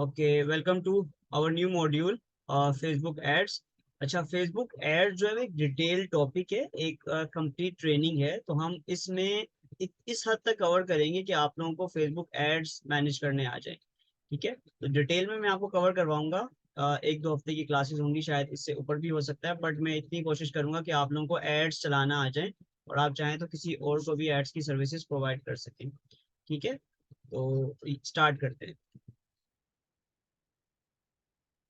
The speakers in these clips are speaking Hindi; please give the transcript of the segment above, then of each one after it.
Okay, welcome to our new module Facebook ads. अच्छा, फेसबुक एड जो है वो एक डिटेल टॉपिक है, एक कंप्लीट ट्रेनिंग है। तो हम इसमें इस हद तक कवर करेंगे कि आप लोगों को फेसबुक एड्स मैनेज करने आ जाए। ठीक है, तो डिटेल में मैं आपको कवर करवाऊंगा। एक दो हफ्ते की क्लासेस होंगी, शायद इससे ऊपर भी हो सकता है, बट मैं इतनी कोशिश करूंगा कि आप लोगों को एड्स चलाना आ जाए और आप चाहें तो किसी और को भी एड्स की सर्विसेज प्रोवाइड कर सकें। ठीक है, तो स्टार्ट करते हैं।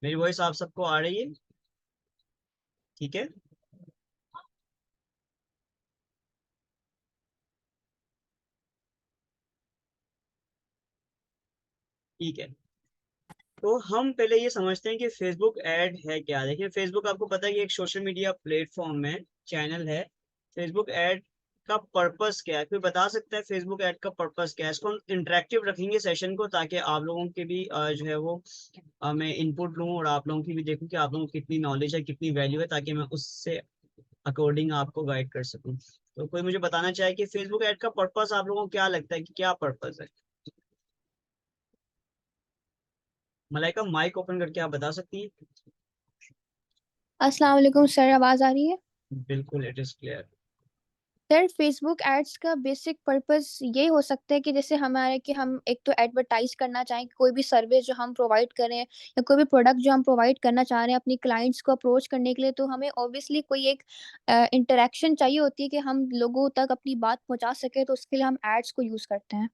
मेरी वॉइस आप सबको आ रही है? ठीक है। ठीक है, तो हम पहले ये समझते हैं कि फेसबुक ऐड है क्या। देखिए, फेसबुक आपको पता है कि एक सोशल मीडिया प्लेटफॉर्म है, चैनल है। फेसबुक ऐड का पर्पस क्या है? कोई बता सकता है फेसबुक ऐड का पर्पस क्या है? इसको हम इंटरेक्टिव रखेंगे सेशन को, ताकि आप लोगों के भी जो है वो मैं इनपुट लूँ और आप लोगों की भी देखूं कि आप लोगों को कितनी नॉलेज है, कितनी वैल्यू है, ताकि मैं उससे अकॉर्डिंग आपको गाइड कर सकूं। तो कोई मुझे बताना चाहे कि फेसबुक ऐड का पर्पस आप लोगों को क्या लगता है कि क्या पर्पस है? मलाइका, माइक ओपन करके आप बता सकती हैं? अस्सलाम वालेकुम सर, आवाज़ आ रही है? बिल्कुल, it is clear. Sir, Facebook ads का बेसिक पर्पस ये हो सकता है कि जैसे हमारे कि हम एक तो एडवर्टाइज करना चाहें कि कोई भी सर्विस जो हम प्रोवाइड करें या कोई भी प्रोडक्ट जो हम प्रोवाइड करना चाह रहे हैं अपनी क्लाइंट्स को अप्रोच करने के लिए, तो हमें ऑब्वियसली कोई एक इंटरेक्शन चाहिए होती है कि हम लोगों तक अपनी बात पहुंचा सके, तो उसके लिए हम एड्स को यूज़ करते हैं।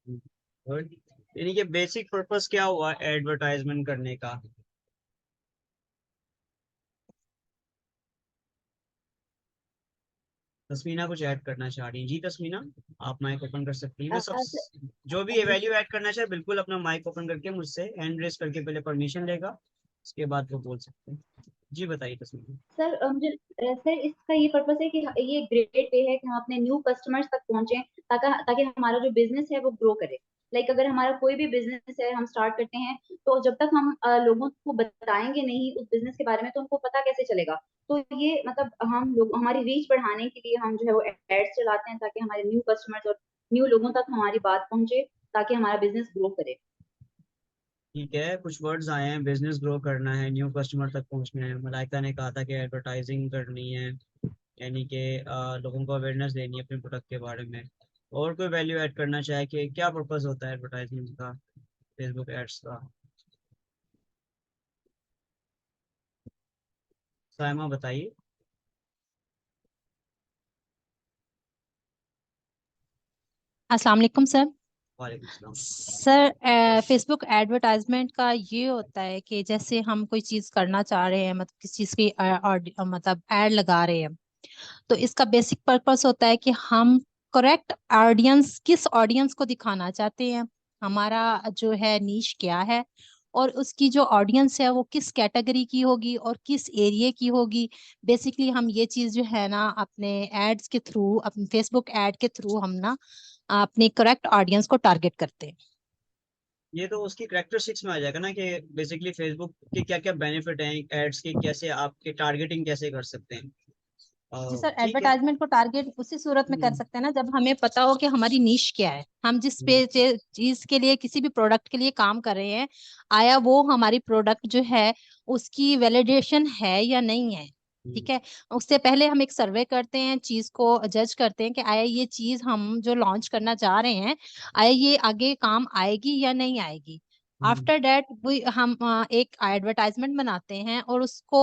गुड। यानी कि बेसिक पर्पस क्या हुआ एडवर्टाइजमेंट करने का? तस्मीना कुछ ऐड करना चाह रही है? जी तस्मीना, आप माइक ओपन कर सकती हैं। मैं सब जो भी वैल्यू ऐड करना चाहे बिल्कुल अपना माइक ओपन करके मुझसे हैंड रेस करके पहले परमिशन लेगा, उसके बाद वो बोल सकते हैं। जी बताइए तस्मीना। सर मुझे सर इसका ये पर्पस है कि ये ग्रेट वे है कि हम अपने न्यू कस्टमर्स तक पहुंचे, ताकि ताकि हमारा जो बिजनेस है वो ग्रो करे। लाइक अगर हमारा कोई भी बिजनेस है, हम स्टार्ट करते हैं, तो जब तक हम लोगों को बताएंगे नहीं उस बिजनेस के बारे में, तो उनको पता कैसे चलेगा। तो ये मतलब हम लोग हमारी रीच बढ़ाने के लिए हम जो है वो एड्स चलाते हैं, ताकि हमारे न्यू कस्टमर्स और न्यू लोगों तक हमारी बात पहुंचे, ताकि हमारा बिजनेस ग्रो करे। ठीक है, कुछ वर्ड्स आए हैं, बिजनेस ग्रो करना है, न्यू कस्टमर तक पहुंचना है। मलाइका ने कहा था कि एडवर्टाइजिंग करनी है, यानी कि लोगों को अवेयरनेस देनी है अपने प्रोडक्ट के बारे में। और कोई वैल्यू ऐड करना चाहे कि क्या पर्पस होता है एडवर्टाइजमेंट का, फेसबुक एड्स का? साइमा बताइए। अस्सलाम वालेकुम सर। वालेकुम सलाम। सर, फेसबुक एडवर्टाइजमेंट का ये होता है कि जैसे हम कोई चीज़ करना चाह रहे हैं, मतलब किसी चीज़ की मतलब ऐड लगा रहे हैं, तो इसका बेसिक पर्पस होता है कि हम करेक्ट ऑडियंस, किस ऑडियंस को दिखाना चाहते हैं, हमारा जो है नीश क्या है, और उसकी जो ऑडियंस है वो किस कैटेगरी की होगी और किस एरिया की होगी। बेसिकली हम ये चीज़ जो है ना अपने एड्स के थ्रू, अपने फेसबुक ऐड के थ्रू हम ना अपने करेक्ट ऑडियंस को टारगेट करते हैं। ये तो उसकी करेक्टरिस्टिक्स में आ जाएगा ना, कि बेसिकली फेसबुक के क्या क्या बेनिफिट हैं, एड्स के कैसे आपके टारगेटिंग कैसे कर सकते हैं। जी सर, ठीक है। एडवर्टाइजमेंट को टारगेट उसी सूरत में कर हम्म, सकते हैं ना जब हमें पता हो कि हमारी नीश क्या है, हम जिस हम्म, पे चीज के लिए, किसी भी प्रोडक्ट के लिए काम कर रहे हैं, आया वो हमारी प्रोडक्ट जो है उसकी वैलिडेशन है या नहीं है। हम्म, ठीक है, उससे पहले हम एक सर्वे करते हैं, चीज को जज करते हैं कि आया ये चीज हम जो लॉन्च करना चाह रहे हैं, आया ये आगे काम आएगी या नहीं आएगी। हम्म। आफ्टर दैट वी हम एक एडवर्टाइजमेंट बनाते हैं और उसको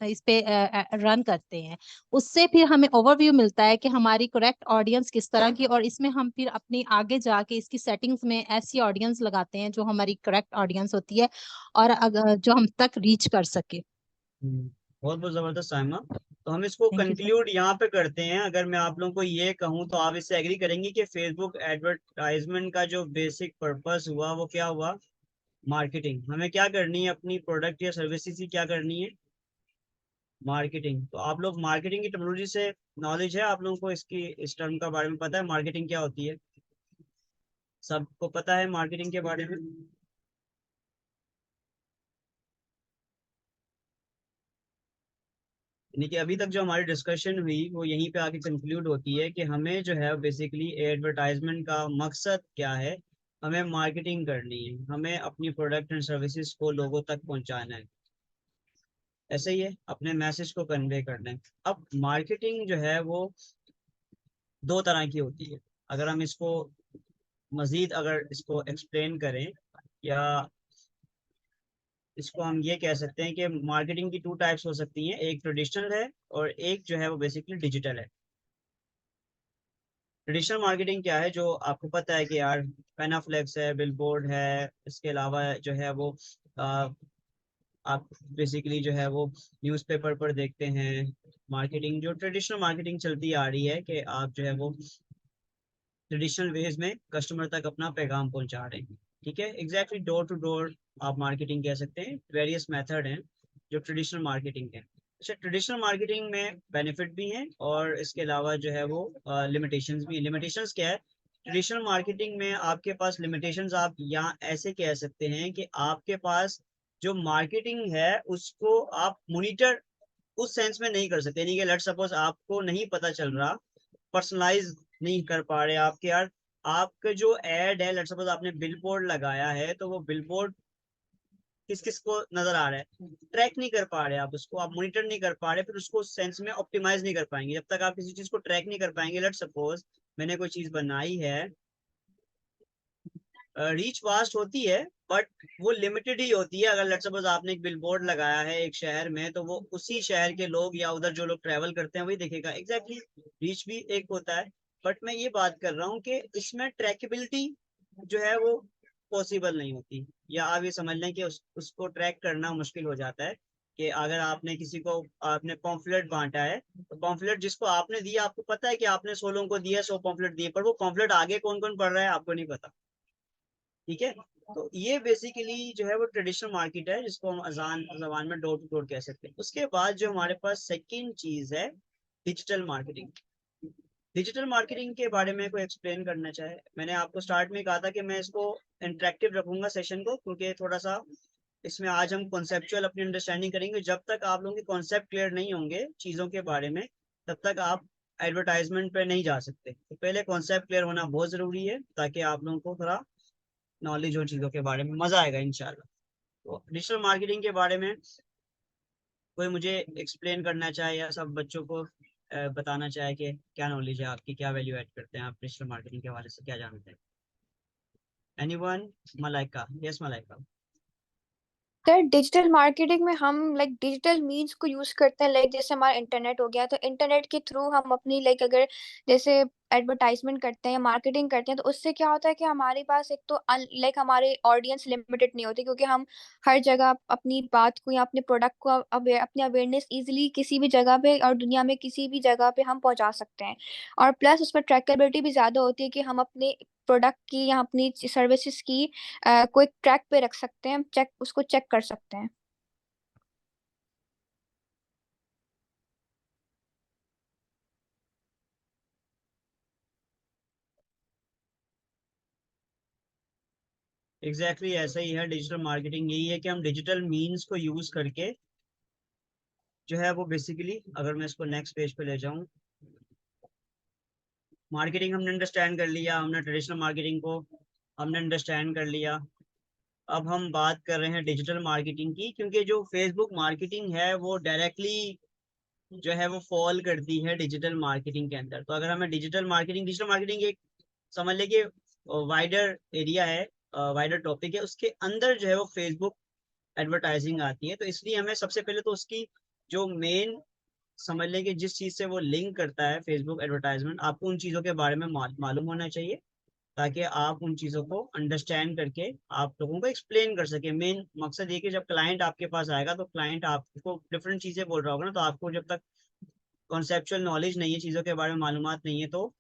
इस पे रन करते हैं। उससे फिर हमें ओवरव्यू मिलता है कि हमारी करेक्ट ऑडियंस किस तरह की, और इसमें हम फिर अपनी आगे जाके इसकी सेटिंग्स में ऐसी ऑडियंस लगाते हैं जो हमारी करेक्ट ऑडियंस होती है और अगर जो हम तक रीच कर सके। बहुत बहुत जबरदस्त साइमा। तो हम इसको थैंक यू सर। कंक्लूड यहाँ पे करते हैं। अगर मैं आप लोगों को ये कहूँ तो आप इससे एग्री करेंगे कि फेसबुक एडवर्टाइजमेंट का जो बेसिक पर्पस हुआ वो क्या हुआ? मार्केटिंग। हमें क्या करनी है? अपनी प्रोडक्ट या सर्विसेज की क्या करनी है? मार्केटिंग। तो आप लोग मार्केटिंग की टेक्नोलॉजी से नॉलेज है? आप लोगों को इसकी इस टर्म का बारे में पता है, मार्केटिंग क्या होती है? सबको पता है मार्केटिंग के बारे में? यानी कि अभी तक जो हमारी डिस्कशन हुई वो यहीं पे आके कंक्लूड होती है कि हमें जो है बेसिकली एडवर्टाइजमेंट का मकसद क्या है, हमें मार्केटिंग करनी है, हमें अपनी प्रोडक्ट एंड सर्विसेज को लोगों तक पहुंचाना है, ऐसे ही है, अपने मैसेज को कन्वे करना है। अब मार्केटिंग जो है वो दो तरह की होती है। अगर हम इसको मजीद अगर इसको एक्सप्लेन करें, या इसको हम ये कह सकते हैं कि मार्केटिंग की टू टाइप्स हो सकती हैं, एक ट्रेडिशनल है और एक जो है वो बेसिकली डिजिटल है। ट्रेडिशनल मार्केटिंग क्या है, जो आपको पता है कि यार पेनाफ्लेक्स है, बिलबोर्ड है, इसके अलावा जो है वो आप बेसिकली जो है वो न्यूज़पेपर पर देखते हैं। मार्केटिंग जो ट्रेडिशनल मार्केटिंग चलती आ रही है कि आप जो है वो ट्रेडिशनल वेज में कस्टमर तक अपना पैगाम पहुंचा रहे हैं, ठीक है, एग्जैक्टली डोर टू डोर आप मार्केटिंग कह सकते हैं। वेरियस मेथड हैं जो ट्रेडिशनल मार्केटिंग है। अच्छा, ट्रेडिशनल मार्केटिंग में बेनिफिट भी हैं और इसके अलावा जो है वो लिमिटेशंस भी। लिमिटेशंस क्या है, ट्रेडिशनल मार्केटिंग में आपके पास लिमिटेशंस आप यहाँ ऐसे कह सकते हैं कि आपके पास जो मार्केटिंग है उसको आप मॉनिटर उस सेंस में नहीं कर सकते, यानी कि लेट्स सपोज आपको नहीं पता चल रहा, पर्सनलाइज नहीं कर पा रहे आपके यार, आपका जो एड है, लेट्स सपोज आपने बिल बोर्ड लगाया है, तो वो बिल बोर्ड किस किस को नजर आ रहा है, ट्रैक नहीं कर पा रहे आप उसको, आप मॉनिटर नहीं कर पा रहे, फिर उसको उस सेंस में ऑप्टिमाइज नहीं कर पाएंगे। जब तक आप किसी चीज को ट्रैक नहीं कर पाएंगे, लेट्स सपोज मैंने कोई चीज बनाई है, रीच वास्ट होती है बट वो लिमिटेड ही होती है। अगर लेट्स सपोज आपने एक बिलबोर्ड लगाया है एक शहर में, तो वो उसी शहर के लोग या उधर जो लोग ट्रैवल करते हैं वही देखेगा, एग्जैक्टली रीच भी एक होता है। बट मैं ये बात कर रहा हूँ कि इसमें ट्रैकेबिलिटी जो है वो पॉसिबल नहीं होती, या आप ये समझ लें कि उसको ट्रैक करना मुश्किल हो जाता है। कि अगर आपने किसी को आपने पॉम्फलेट बांटा है, तो पॉम्फलेट जिसको आपने दिया, आपको पता है कि आपने 100 लोगों को दिया, 100 पॉम्फलेट दिए, पर वो पॉम्फलेट आगे कौन कौन पढ़ रहा है आपको नहीं पता, ठीक है। तो ये बेसिकली जो है वो ट्रेडिशनल मार्केट है, जिसको हम अजान जबान में डोर टू डोर कह सकते हैं। उसके बाद जो हमारे पास सेकंड चीज है, डिजिटल मार्केटिंग। डिजिटल मार्केटिंग के बारे में कोई एक्सप्लेन करना चाहे? मैंने आपको स्टार्ट में कहा था कि मैं इसको इंटरेक्टिव रखूंगा सेशन को, क्योंकि थोड़ा सा इसमें आज हम कॉन्सेप्चुअल अपनी अंडरस्टैंडिंग करेंगे। जब तक आप लोगों के कॉन्सेप्ट क्लियर नहीं होंगे चीज़ों के बारे में, तब तक आप एडवर्टाइजमेंट पे नहीं जा सकते। तो पहले कॉन्सेप्ट क्लियर होना बहुत ज़रूरी है, ताकि आप लोगों को थोड़ा नॉलेज हो चीज़ों के बारे में, मज़ा आएगा इंशाल्लाह। तो डिजिटल मार्केटिंग के बारे में कोई मुझे एक्सप्लेन करना चाहे, या सब बच्चों को बताना चाहे कि क्या नॉलेज है आपकी, क्या वैल्यू ऐड करते हैं आप डिजिटल मार्केटिंग के हवाले से, क्या जानते हैं? Anyone? Malaika? Yes Malaika. Sir digital marketing में हम लाइक डिजिटल मीन्स को यूज करते हैं, लाइक जैसे हमारा इंटरनेट हो गया, तो इंटरनेट के थ्रू हम अपनी लाइक अगर जैसे एडवर्टाइजमेंट करते हैं या मार्केटिंग करते हैं, तो उससे क्या होता है कि हमारे पास एक तो लाइक हमारे ऑडियंस लिमिटेड नहीं होती, क्योंकि हम हर जगह अपनी बात को या अपने प्रोडक्ट को अपनी अवेयरनेस इजीली किसी भी जगह पे और दुनिया में किसी भी जगह पे हम पहुंचा सकते हैं। और प्लस उसमें ट्रैकेबिलिटी भी ज़्यादा होती है कि हम अपने प्रोडक्ट की या अपनी सर्विसेज की को एक ट्रैक पे रख सकते हैं, उसको चेक कर सकते हैं। एग्जैक्टली ऐसा ही है डिजिटल मार्केटिंग, यही है कि हम डिजिटल मीन्स को यूज करके जो है वो बेसिकली, अगर मैं इसको नेक्स्ट पेज पे ले जाऊं, मार्केटिंग हमने अंडरस्टैंड कर लिया, हमने ट्रेडिशनल मार्केटिंग को हमने अंडरस्टैंड कर लिया। अब हम बात कर रहे हैं डिजिटल मार्केटिंग की, क्योंकि जो फेसबुक मार्केटिंग है वो डायरेक्टली जो है वो फॉल करती है डिजिटल मार्केटिंग के अंदर। तो अगर हमें डिजिटल मार्केटिंग एक समझ लेंगे वाइडर एरिया है, वाइडर टॉपिक है, उसके अंदर जो है वो फेसबुक एडवर्टाइजिंग आती है। तो इसलिए हमें सबसे पहले तो उसकी जो मेन समझ लें कि जिस चीज़ से वो लिंक करता है फेसबुक एडवर्टाइजमेंट, आपको उन चीज़ों के बारे में मालूम होना चाहिए, ताकि आप उन चीज़ों को अंडरस्टैंड करके आप लोगों को एक्सप्लेन कर सके। मेन मकसद ये कि जब क्लाइंट आपके पास आएगा, तो क्लाइंट आपको डिफरेंट चीज़ें बोल रहा होगा ना, तो आपको जब तक कॉन्सेप्चुअल नॉलेज नहीं है, चीज़ों के बारे में मालूमात नहीं है, तो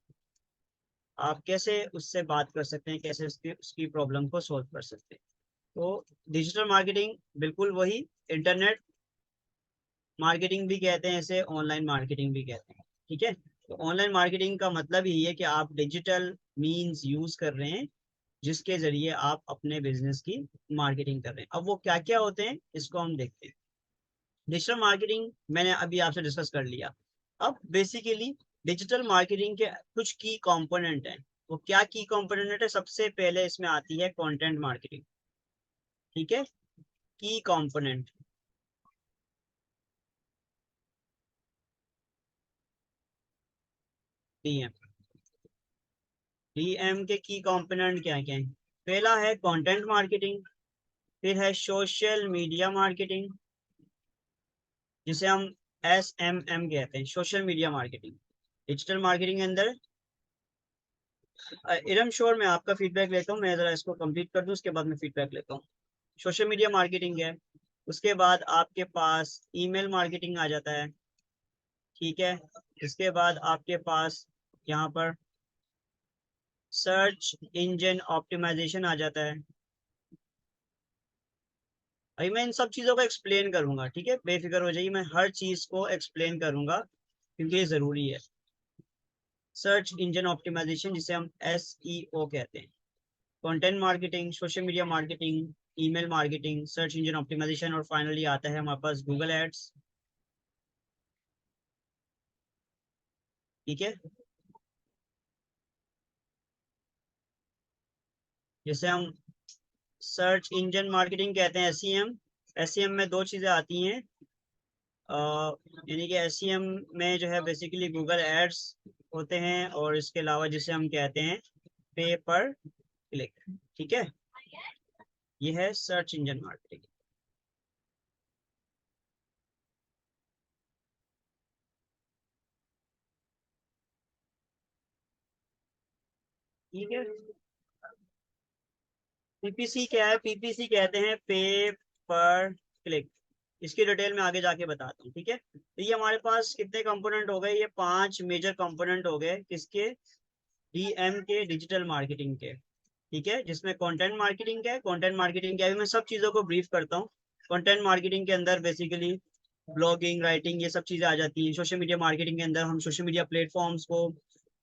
आप कैसे उससे बात कर सकते हैं, कैसे उसकी प्रॉब्लम को सॉल्व कर सकते हैं। तो डिजिटल मार्केटिंग बिल्कुल वही इंटरनेट मार्केटिंग भी कहते हैं, इसे ऑनलाइन मार्केटिंग भी कहते हैं, ठीक है। तो ऑनलाइन मार्केटिंग का मतलब यही है कि आप डिजिटल मींस यूज कर रहे हैं, जिसके जरिए आप अपने बिजनेस की मार्केटिंग कर रहे हैं। अब वो क्या क्या होते हैं इसको हम देखते हैं। डिजिटल मार्केटिंग मैंने अभी आपसे डिस्कस कर लिया। अब बेसिकली डिजिटल मार्केटिंग के कुछ की कंपोनेंट हैं, वो क्या की कंपोनेंट है? सबसे पहले इसमें आती है कंटेंट मार्केटिंग, ठीक है, की कंपोनेंट। डीएम, डीएम के की कंपोनेंट क्या क्या है? पहला है कंटेंट मार्केटिंग, फिर है सोशल मीडिया मार्केटिंग, जिसे हम SMM कहते हैं, social media marketing. Digital marketing के अंदर इरम श्योर मैं आपका फीडबैक लेता हूँ, मैं जरा इसको कंप्लीट कर दूं, उसके बाद मैं फीडबैक लेता हूँ। सोशल मीडिया मार्केटिंग है, उसके बाद आपके पास ईमेल मार्केटिंग आ जाता है, ठीक है। इसके बाद आपके पास यहाँ पर सर्च इंजन ऑप्टिमाइजेशन आ जाता है। अभी मैं इन सब चीज़ों को एक्सप्लेन करूंगा, ठीक है, बेफिक्र हो जाइए, मैं हर चीज़ को एक्सप्लेन करूंगा क्योंकि ये ज़रूरी है। सर्च इंजन ऑप्टिमाइजेशन, जिसे हम SEO कहते हैं, content marketing, social media marketing, email marketing, search engine optimisation, और फाइनली आता है हमारे पास गूगल एड्स, ठीक है। जैसे हम सर्च इंजन मार्केटिंग कहते हैं SEM, SEM में दो चीज़ें आती हैं, यानी कि SEM में जो है बेसिकली गूगल एड्स होते हैं, और इसके अलावा जिसे हम कहते हैं पे पर क्लिक, ठीक है। ये है सर्च इंजन मार्केटिंग। ठीक है, PPC क्या है? PPC कहते हैं पे पर क्लिक। इसकी डिटेल में आगे जाके बताता हूँ, ठीक है। तो ये हमारे पास कितने कंपोनेंट हो गए? ये 5 मेजर कंपोनेंट हो गए, किसके? DM के, डिजिटल मार्केटिंग के, ठीक है। जिसमें कंटेंट मार्केटिंग क्या है? कंटेंट मार्केटिंग क्या है, मैं सब चीज़ों को ब्रीफ करता हूँ। कंटेंट मार्केटिंग के अंदर बेसिकली ब्लॉगिंग, राइटिंग, ये सब चीज़ें आ जाती हैं। सोशल मीडिया मार्केटिंग के अंदर हम सोशल मीडिया प्लेटफॉर्म्स को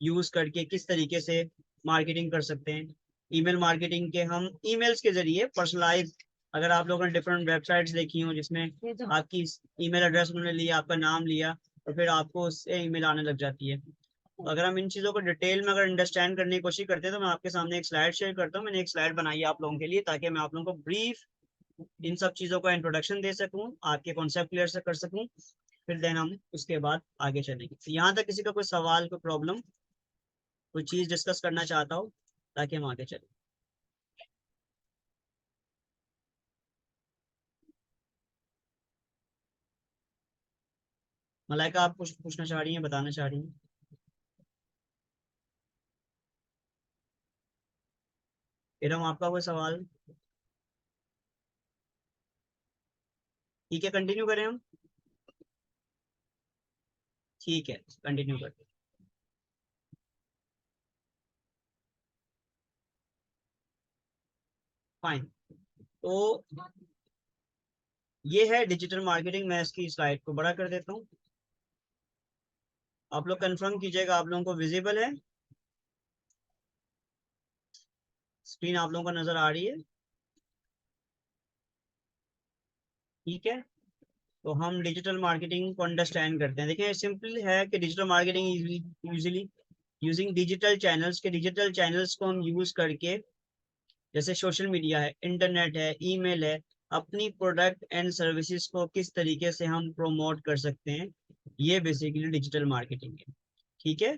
यूज़ करके किस तरीके से मार्केटिंग कर सकते हैं। ईमेल मार्केटिंग के हम ईमेल्स के जरिए पर्सनलाइज, अगर आप लोगों ने डिफरेंट वेबसाइट्स देखी हो जिसमें आपकी ईमेल एड्रेस उन्होंने लिया, आपका नाम लिया, और फिर आपको उससे ईमेल आने लग जाती है। तो अगर हम इन चीज़ों को डिटेल में अगर अंडरस्टैंड करने की कोशिश करते हैं, तो मैं आपके सामने एक स्लाइड शेयर करता हूँ। मैंने एक स्लाइड बनाई है आप लोगों के लिए, ताकि मैं आप लोगों को ब्रीफ इन सब चीज़ों का इंट्रोडक्शन दे सकूँ, आपके कॉन्सेप्ट क्लियर से कर सकूँ, फिर देन हम उसके बाद आगे चलेंगे। तो यहाँ तक किसी का कोई सवाल, कोई प्रॉब्लम, कोई चीज़ डिस्कस करना चाहता हो, ताकि हम आगे चलें? मलाइका, आप कुछ पूछना चाह रही हैं, बताना चाह रही हैं? इरम, आपका कोई सवाल? ठीक है, कंटिन्यू करें हम? ठीक है, कंटिन्यू करते हैं। फाइन। तो ये है डिजिटल मार्केटिंग। मैं इसकी स्लाइड को बड़ा कर देता हूँ, आप लोग कंफर्म कीजिएगा आप लोगों को विजिबल है? स्क्रीन आप लोगों को नजर आ रही है? ठीक है, तो हम डिजिटल मार्केटिंग को अंडरस्टैंड करते हैं। देखिए, सिंपल है कि digital marketing usually using digital channels, के डिजिटल चैनल्स को हम यूज करके, जैसे सोशल मीडिया है, इंटरनेट है, ईमेल है, अपनी प्रोडक्ट एंड सर्विसेज को किस तरीके से हम प्रोमोट कर सकते हैं, ये बेसिकली डिजिटल मार्केटिंग है, ठीक है।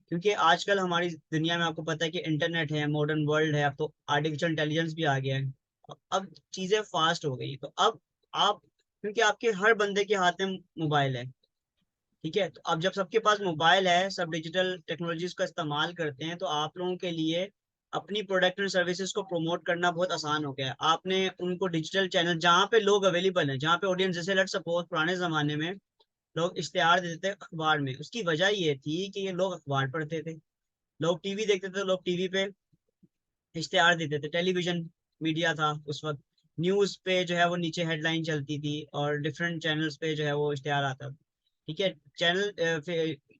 क्योंकि आजकल हमारी दुनिया में आपको पता है कि इंटरनेट है, मॉडर्न वर्ल्ड है, अब तो आर्टिफिशियल इंटेलिजेंस भी आ गया है, अब चीज़ें फास्ट हो गई। तो अब आप, क्योंकि आपके हर बंदे के हाथ में मोबाइल है, ठीक है, तो अब जब सबके पास मोबाइल है, सब डिजिटल टेक्नोलॉजीज का इस्तेमाल करते हैं, तो आप लोगों के लिए अपनी प्रोडक्ट एंड सर्विसेज को प्रमोट करना बहुत आसान हो गया है। आपने उनको डिजिटल चैनल, जहाँ पे लोग अवेलेबल हैं, जहाँ पे ऑडियंस, जैसे लेट्स सपोज पुराने जमाने में लोग इश्तेहार देते थे अखबार में, उसकी वजह ये थी कि ये लोग अखबार पढ़ते थे। लोग टीवी देखते थे, लोग टीवी पे इश्तेहार देते थे। टेलीविजन मीडिया था उस वक्त, न्यूज पे जो है वो नीचे हेडलाइन चलती थी, और डिफरेंट चैनल्स पे जो है वो इश्तेहार आता था, ठीक है। चैनल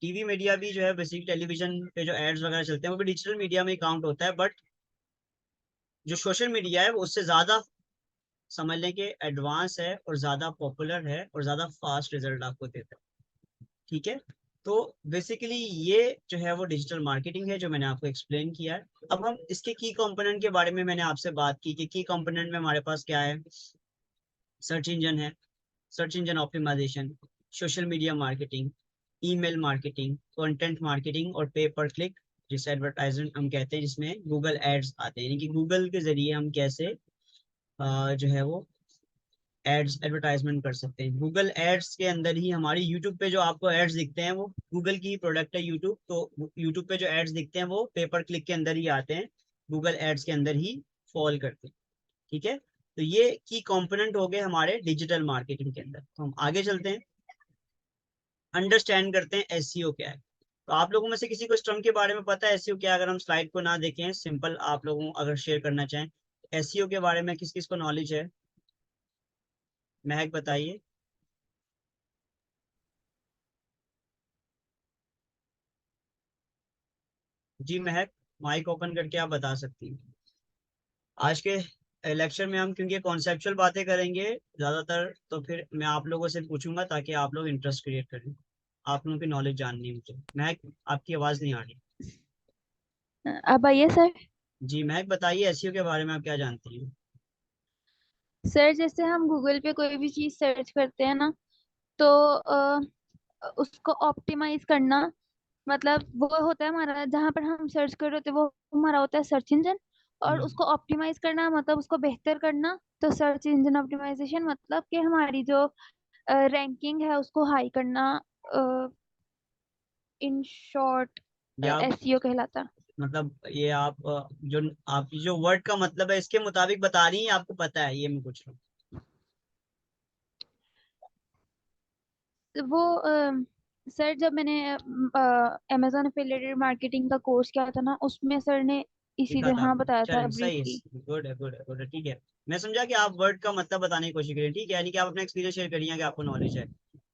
टीवी मीडिया भी जो है बेसिक, टेलीविजन पे जो एड्स वगैरह चलते हैं वो भी डिजिटल मीडिया में ही काउंट होता है, बट जो सोशल मीडिया है वो उससे ज्यादा, समझ लें कि एडवांस है, और ज्यादा पॉपुलर है, और ज्यादा फास्ट रिजल्ट आपको देता है, ठीक है। तो बेसिकली ये जो है वो डिजिटल मार्केटिंग है जो मैंने आपको एक्सप्लेन किया है। अब हम इसके की कंपोनेंट के बारे में मैंने आपसे बात की कि की कंपोनेंट में हमारे पास क्या है। सर्च इंजन है, search engine optimisation, social media marketing, email marketing, content marketing और पे पर क्लिक, जिसे एडवर्टाइजमेंट हम कहते हैं, जिसमें गूगल एड्स आते हैं, यानी कि गूगल के जरिए हम कैसे जो है वो एड्स एडवर्टाइजमेंट कर सकते हैं। गूगल एड्स के अंदर ही हमारी यूट्यूब पे जो आपको एड्स दिखते हैं वो गूगल की प्रोडक्ट है यूट्यूब, तो यूट्यूब पे जो एड्स दिखते हैं वो पेपर क्लिक के अंदर ही आते हैं, गूगल एड्स के अंदर ही फॉल करते हैं। ठीक है, तो ये की कंपोनेंट हो गए हमारे डिजिटल मार्केटिंग के अंदर। तो हम आगे चलते हैं, अंडरस्टैंड करते हैं एसईओ क्या है। तो आप लोगों में से किसी को इस टर्म के बारे में पता है एसईओ क्या है? अगर हम स्लाइड को ना देखें, सिंपल आप लोगों अगर शेयर करना चाहें एसईओ के बारे में, किस किस को नॉलेज है? महक बताइए। जी महक, माइक ओपन करके आप बता सकती हैं। आज के लेक्चर में हम क्योंकि कॉन्सेप्चुअल बातें करेंगे ज्यादातर, तो फिर मैं आप लोगों से पूछूंगा ताकि आप लोग इंटरेस्ट क्रिएट करें, आप लोगों की नॉलेज जाननी है मुझे। महक आपकी आवाज नहीं आ रही। अब आइए सर। जी महक बताइए एसईओ के बारे में आप क्या जानती हैं? सर जैसे हम गूगल पे कोई भी चीज सर्च करते हैं ना, तो उसको ऑप्टिमाइज करना, मतलब वो होता है हमारा जहाँ पर हम सर्च कर रहे होते हैं वो हमारा होता है सर्च इंजन। और उसको ऑप्टिमाइज करना मतलब उसको बेहतर करना, तो सर्च इंजन ऑप्टिमाइजेशन मतलब कि हमारी जो रैंकिंग है उसको हाई करना, इन शॉर्ट या एसईओ कहलाता। मतलब ये आप जो आपकी जो वर्ड का मतलब है इसके मुताबिक बता रही हैं, आपको पता है, ये मैं पूछ रहा हूँ। वो सर जब मैंने अमेजोन एफिलिएटेड मार्केटिंग का कोर्स किया था ना, उसमें सर ने इसी लिखा था तरह आपने, बताया था चलिए सही ब्रीफली। है, गुड है, गुड है, गुड है, ठीक है। मैं समझा कि आप वर्ड का मतलब बताने की कोशिश करिए, ठीक है, यानी कि आप अपना एक्सपीरियंस शेयर करिए कि आपको नॉलेज है।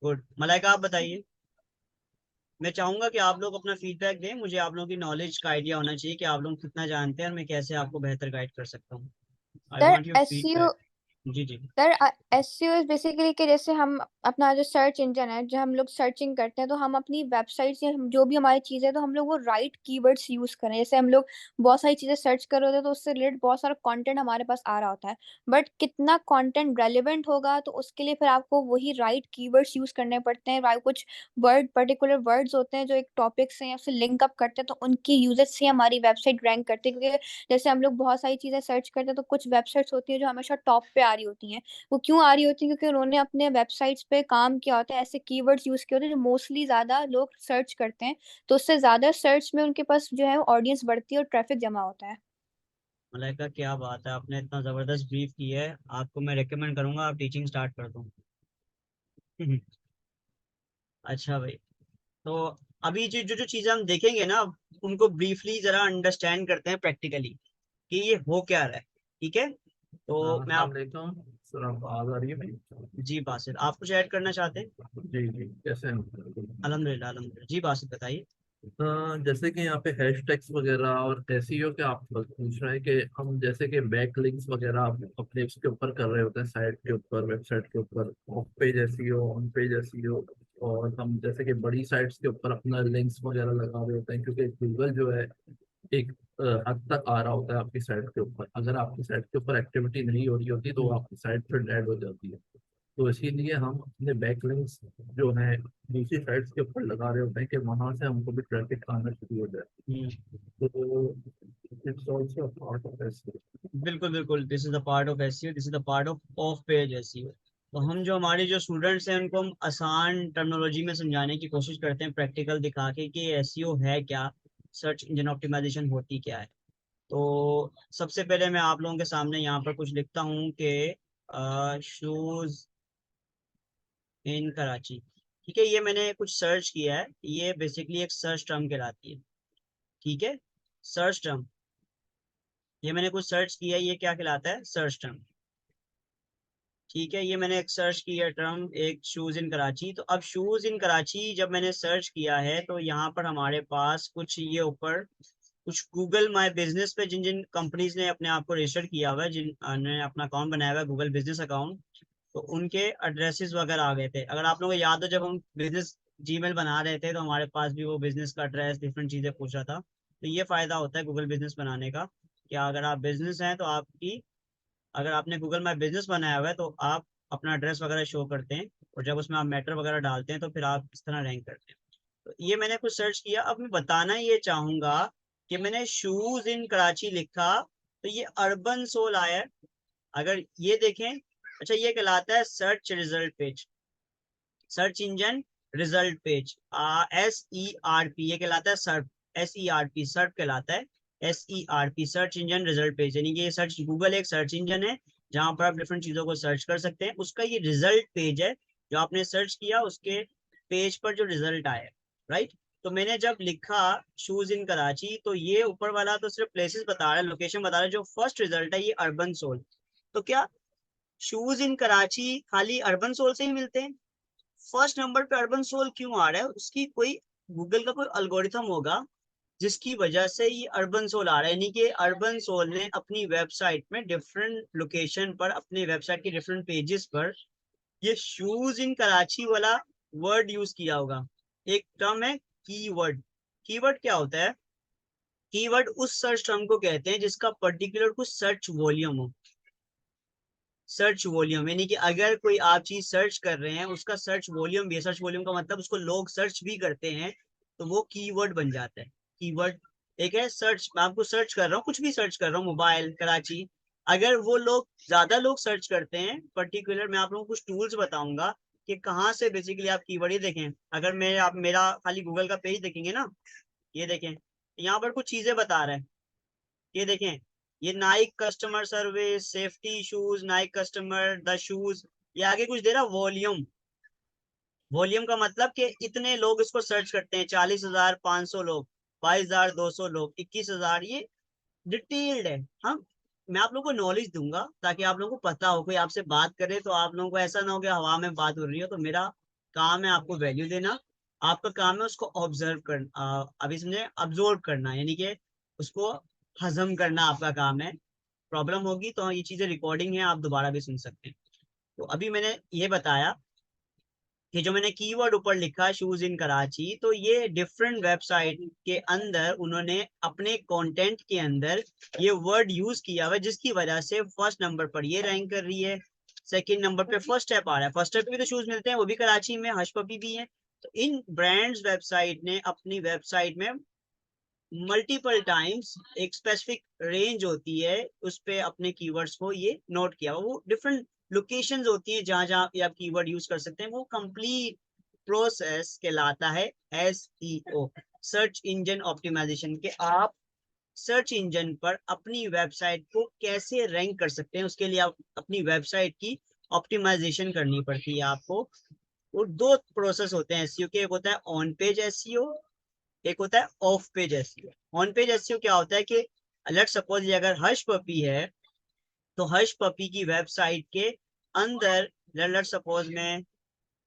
गुड। मलाइका आप बताइए। मैं चाहूंगा कि आप लोग अपना फीडबैक दें, मुझे आप लोगों की नॉलेज का आइडिया होना चाहिए कि आप लोग कितना जानते हैं और मैं कैसे आपको बेहतर गाइड कर सकता हूँ। I sir want your SEO feedback. जी जी। सर एसईओ इज बेसिकली कि जैसे हम अपना जो सर्च इंजन है, जो हम लोग सर्चिंग करते हैं, तो हम अपनी वेबसाइट से हम जो भी हमारी चीज़ है तो हम लोग वो राइट कीवर्ड्स यूज करें। जैसे हम लोग बहुत सारी चीज़ें सर्च कर रहे होते हैं तो उससे रिलेटेड बहुत सारा कंटेंट हमारे पास आ रहा होता है, बट कितना कंटेंट रेलिवेंट होगा तो उसके लिए फिर आपको वही राइट कीवर्ड्स यूज करने पड़ते हैं। कुछ पर्टिकुलर वर्ड्स होते हैं जो एक टॉपिक से या फिर लिंक अप करते हैं, तो उनकी यूजेज से हमारी वेबसाइट रैंक करती है। क्योंकि जैसे हम लोग बहुत सारी चीज़ें सर्च करते हैं तो कुछ वेबसाइट्स होती है जो हमेशा टॉप पे आ रही होती हैं। वो क्यों आ रही होती है? क्योंकि उन्होंने अपने वेबसाइट्स पे काम किया होता है, ऐसे कीवर्ड्स यूज किए होते हैं जो मोस्टली ज्यादा लोग सर्च करते हैं, तो उससे ज्यादा सर्च में उनके पास जो है ऑडियंस बढ़ती है और ट्रैफिक जमा होता है। मलाइका क्या बात है, आपने इतना जबरदस्त ब्रीफ की है, आपको मैं रेकमेंड करूंगा आप टीचिंग स्टार्ट कर दो। अच्छा भाई, तो अभी जो जो जो चीजें हम देखेंगे ना, उनको ब्रीफली जरा अंडरस्टैंड करते हैं प्रैक्टिकली कि ये हो क्या रहा है। ठीक है, तो मैं आप अस्सलाम सर, आप आवाज आ रही है मेरी? जी बासित, आप कुछ ऐड करना चाहते हैं? जी जी, कैसे हैं? अल्हम्दुलिल्लाह अल्हम्दुलिल्लाह। जी बासित बताइए। जैसे कि यहाँ पे हैशटैग्स वगैरह और एसईओ के आप पूछ रहे हैं कि हम जैसे कि बैक लिंक्स वगैरह आप अपने उसके ऊपर कर रहे होते हैं, साइट के ऊपर, वेबसाइट के ऊपर, of page SEO, on page SEO, और हम जैसे कि बड़ी साइट्स के ऊपर अपना लिंक्स वगैरह लगा रहे होते हैं, क्योंकि गूगल जो है एक हद तक आ रहा होता है आपकी साइट के ऊपर। अगर आपकी साइट के ऊपर एक्टिविटी नहीं हो रही होती तो आपकी साइट फिर डेड हो जाती है। तो इसीलिए हम अपने बैकलिंक्स जो है दूसरी साइट्स के ऊपर लगा रहे होते हैं कि वहां से हमको भी ट्रैफिक आना शुरू हो जाए। हम्म, तो it's also part of SEO. बिल्कुल बिल्कुल, this is the part of SEO, this is the part of page SEO. तो हम जो हमारे जो स्टूडेंट्स हैं उनको हम आसान टर्मिनोलॉजी में समझाने की कोशिश करते हैं, प्रैक्टिकल दिखा के कि एसईओ है क्या, सर्च इंजन ऑप्टिमाइजेशन होती क्या है। तो सबसे पहले मैं आप लोगों के सामने यहाँ पर कुछ लिखता हूँ कि शूज इन कराची। ठीक है, ये मैंने कुछ सर्च किया है, ये बेसिकली एक सर्च टर्म कहलाती है। ठीक है, सर्च टर्म, ये मैंने कुछ सर्च किया है, ये क्या कहलाता है? Search term. ठीक है, ये मैंने एक सर्च किया टर्म, एक शूज इन कराची। तो अब शूज इन कराची जब मैंने सर्च किया है तो यहाँ पर हमारे पास कुछ ये ऊपर कुछ गूगल माई बिजनेस पे जिन जिन कंपनीज ने अपने आप को रजिस्टर किया हुआ है, जिन्होंने अपना अकाउंट बनाया हुआ है गूगल बिजनेस अकाउंट, तो उनके एड्रेसेस वगैरह आ गए थे। अगर आप लोगों को याद हो, जब हम बिजनेस जीमेल बना रहे थे तो हमारे पास भी वो बिजनेस का एड्रेस डिफरेंट चीजें पूछ रहा था। तो ये फायदा होता है गूगल बिजनेस बनाने का, कि अगर आप बिजनेस हैं तो आपकी, अगर आपने गूगल माई बिजनेस बनाया हुआ है तो आप अपना एड्रेस वगैरह शो करते हैं, और जब उसमें आप मैटर वगैरह डालते हैं तो फिर आप इस तरह रैंक करते हैं। तो ये मैंने कुछ सर्च किया। अब मैं बताना ये चाहूंगा कि मैंने शूज इन कराची लिखा तो ये अर्बन सोल आया है। अगर ये देखें, अच्छा ये कहलाता है search result page, search engine result page, SERP, ये कहलाता है सर्प, SERP सर्प कहलाता है, SERP search engine result page, यानी कि ये सर्च, गूगल एक सर्च इंजन है जहां पर आप डिफरेंट चीजों को सर्च कर सकते हैं, उसका ये रिजल्ट पेज है, जो आपने सर्च किया उसके पेज पर जो रिजल्ट आया, राइट। तो मैंने जब लिखा शूज इन कराची तो ये ऊपर वाला तो सिर्फ प्लेसेस बता रहा है, लोकेशन बता रहा है, जो फर्स्ट रिजल्ट है ये अर्बन सोल। तो क्या शूज इन कराची खाली अर्बन सोल से ही मिलते हैं? फर्स्ट नंबर पे अर्बन सोल क्यों आ रहा है? उसकी कोई, गूगल का कोई अल्गोरिथम होगा जिसकी वजह से ये अर्बन सोल आ रहा है, यानी कि अर्बन सोल ने अपनी वेबसाइट में डिफरेंट लोकेशन पर, अपने वेबसाइट के डिफरेंट पेजेस पर ये शूज इन कराची वाला वर्ड यूज किया होगा। एक टर्म है कीवर्ड। कीवर्ड क्या होता है? कीवर्ड उस सर्च टर्म को कहते हैं जिसका पर्टिकुलर कुछ सर्च वॉल्यूम हो। सर्च वॉल्यूम यानी कि अगर कोई आप चीज सर्च कर रहे हैं, उसका सर्च वॉल्यूम भी है, सर्च वॉल्यूम का मतलब उसको लोग सर्च भी करते हैं, तो वो कीवर्ड बन जाता है। कीवर्ड एक है सर्च, मैं आपको सर्च कर रहा हूँ, कुछ भी सर्च कर रहा हूँ, मोबाइल कराची, अगर वो लोग, ज्यादा लोग सर्च करते हैं पर्टिकुलर, मैं आप लोगों को कुछ टूल्स बताऊंगा कि कहाँ से बेसिकली आप कीवर्ड, ये देखें, अगर मैं, आप मेरा खाली गूगल का पेज देखेंगे ना, ये देखें, यहाँ पर कुछ चीजें बता रहा है, ये देखें, ये Naik customer service, safety shoes, Naik customer, the shoes, ये आगे कुछ दे रहा वॉल्यूम। वॉल्यूम का मतलब कि इतने लोग इसको सर्च करते हैं, 40,500 लोग, 22,200 लोग, 21,000, ये डिटेल्ड है। हम, मैं आप लोगों को नॉलेज दूंगा ताकि आप लोगों को पता हो, कोई आपसे बात करे तो आप लोगों को ऐसा ना हो कि हवा में बात हो रही हो। तो मेरा काम है आपको वैल्यू देना, आपका काम है उसको ऑब्जर्व करना, अभी समझे, ऑब्जर्व करना, यानी कि उसको हजम करना आपका काम है। प्रॉब्लम होगी तो ये चीजें रिकॉर्डिंग है, आप दोबारा भी सुन सकते हैं। तो अभी मैंने ये बताया कि जो मैंने कीवर्ड ऊपर लिखा शूज इन कराची, तो ये डिफरेंट वेबसाइट के अंदर उन्होंने अपने कंटेंट के अंदर ये वर्ड यूज किया हुआ है, जिसकी वजह से फर्स्ट नंबर पर ये रैंक कर रही है। सेकंड नंबर पे फर्स्ट स्टेप आ रहा है, फर्स्ट स्टेप पे भी तो शूज मिलते हैं, वो भी कराची में, हश पपी भी है। तो इन ब्रांड्स वेबसाइट ने अपनी वेबसाइट में मल्टीपल टाइम्स एक स्पेसिफिक रेंज होती है, उस पे अपने कीवर्ड्स को ये नोट किया, वो डिफरेंट लोकेशंस होती हैं जहां जहां आप कीवर्ड यूज कर सकते हैं। वो कंप्लीट प्रोसेस कहलाता है SEO, सर्च इंजन ऑप्टिमाइजेशन, के आप सर्च इंजन पर अपनी वेबसाइट को कैसे रैंक कर सकते हैं, उसके लिए आप अपनी वेबसाइट की ऑप्टिमाइजेशन करनी पड़ती है आपको। वो दो प्रोसेस होते हैं SEO के, एक होता है ऑन पेज SEO, एक होता है of page SEO. On page SEO क्या होता है कि लेट सपोज ये अगर हर्ष पपी है, तो हर्ष पपी की वेबसाइट के अंदर, लेट सपोज में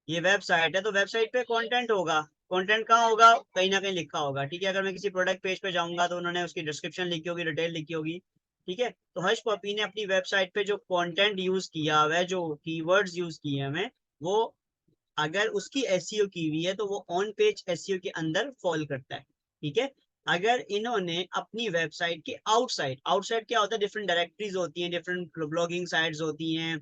ये वेबसाइट है, तो वेबसाइट पे कंटेंट होगा, कंटेंट कहाँ होगा, कहीं ना कहीं लिखा होगा, ठीक है। अगर मैं किसी प्रोडक्ट पेज पे जाऊंगा तो उन्होंने उसकी डिस्क्रिप्शन लिखी होगी, डिटेल लिखी होगी, ठीक है। तो हर्ष पपी ने अपनी वेबसाइट पे जो कंटेंट यूज किया हुआ है, जो कीवर्ड्स यूज किए हैं, वो अगर उसकी एसईओ की हुई है तो वो ऑन पेज एसईओ के अंदर फॉल करता है, ठीक है। अगर इन्होंने अपनी वेबसाइट के आउटसाइड, आउटसाइड क्या होता है, डिफरेंट डायरेक्टरीज होती हैं, डिफरेंट ब्लॉगिंग साइट्स होती हैं,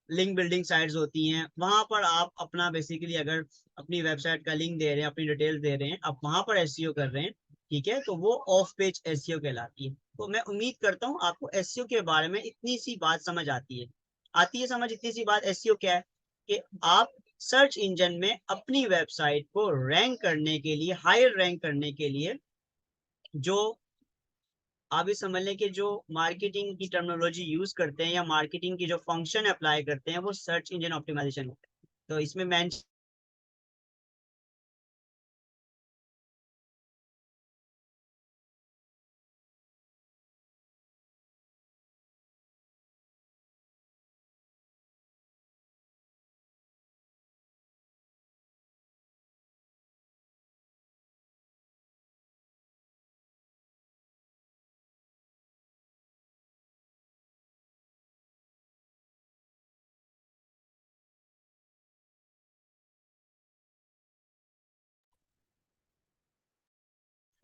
लिंक बिल्डिंग साइट्स होती हैं, वहां पर आप अपना बेसिकली अगर अपनी वेबसाइट का लिंक दे रहे हैं, अपनी डिटेल दे रहे हैं, आप वहां पर एसईओ कर रहे हैं, ठीक है, तो वो ऑफ पेज एसईओ कहलाती है। तो मैं उम्मीद करता हूँ आपको एसईओ के बारे में इतनी सी बात समझ आती है, आती है समझ, इतनी सी बात। एसईओ क्या है कि आप सर्च इंजन में अपनी वेबसाइट को रैंक करने के लिए, हायर रैंक करने के लिए, जो आप इस समझ लें कि जो मार्केटिंग की टर्मिनोलॉजी यूज करते हैं या मार्केटिंग की जो फंक्शन अप्लाई करते हैं, वो सर्च इंजन ऑप्टिमाइजेशन होता है। तो इसमें मैं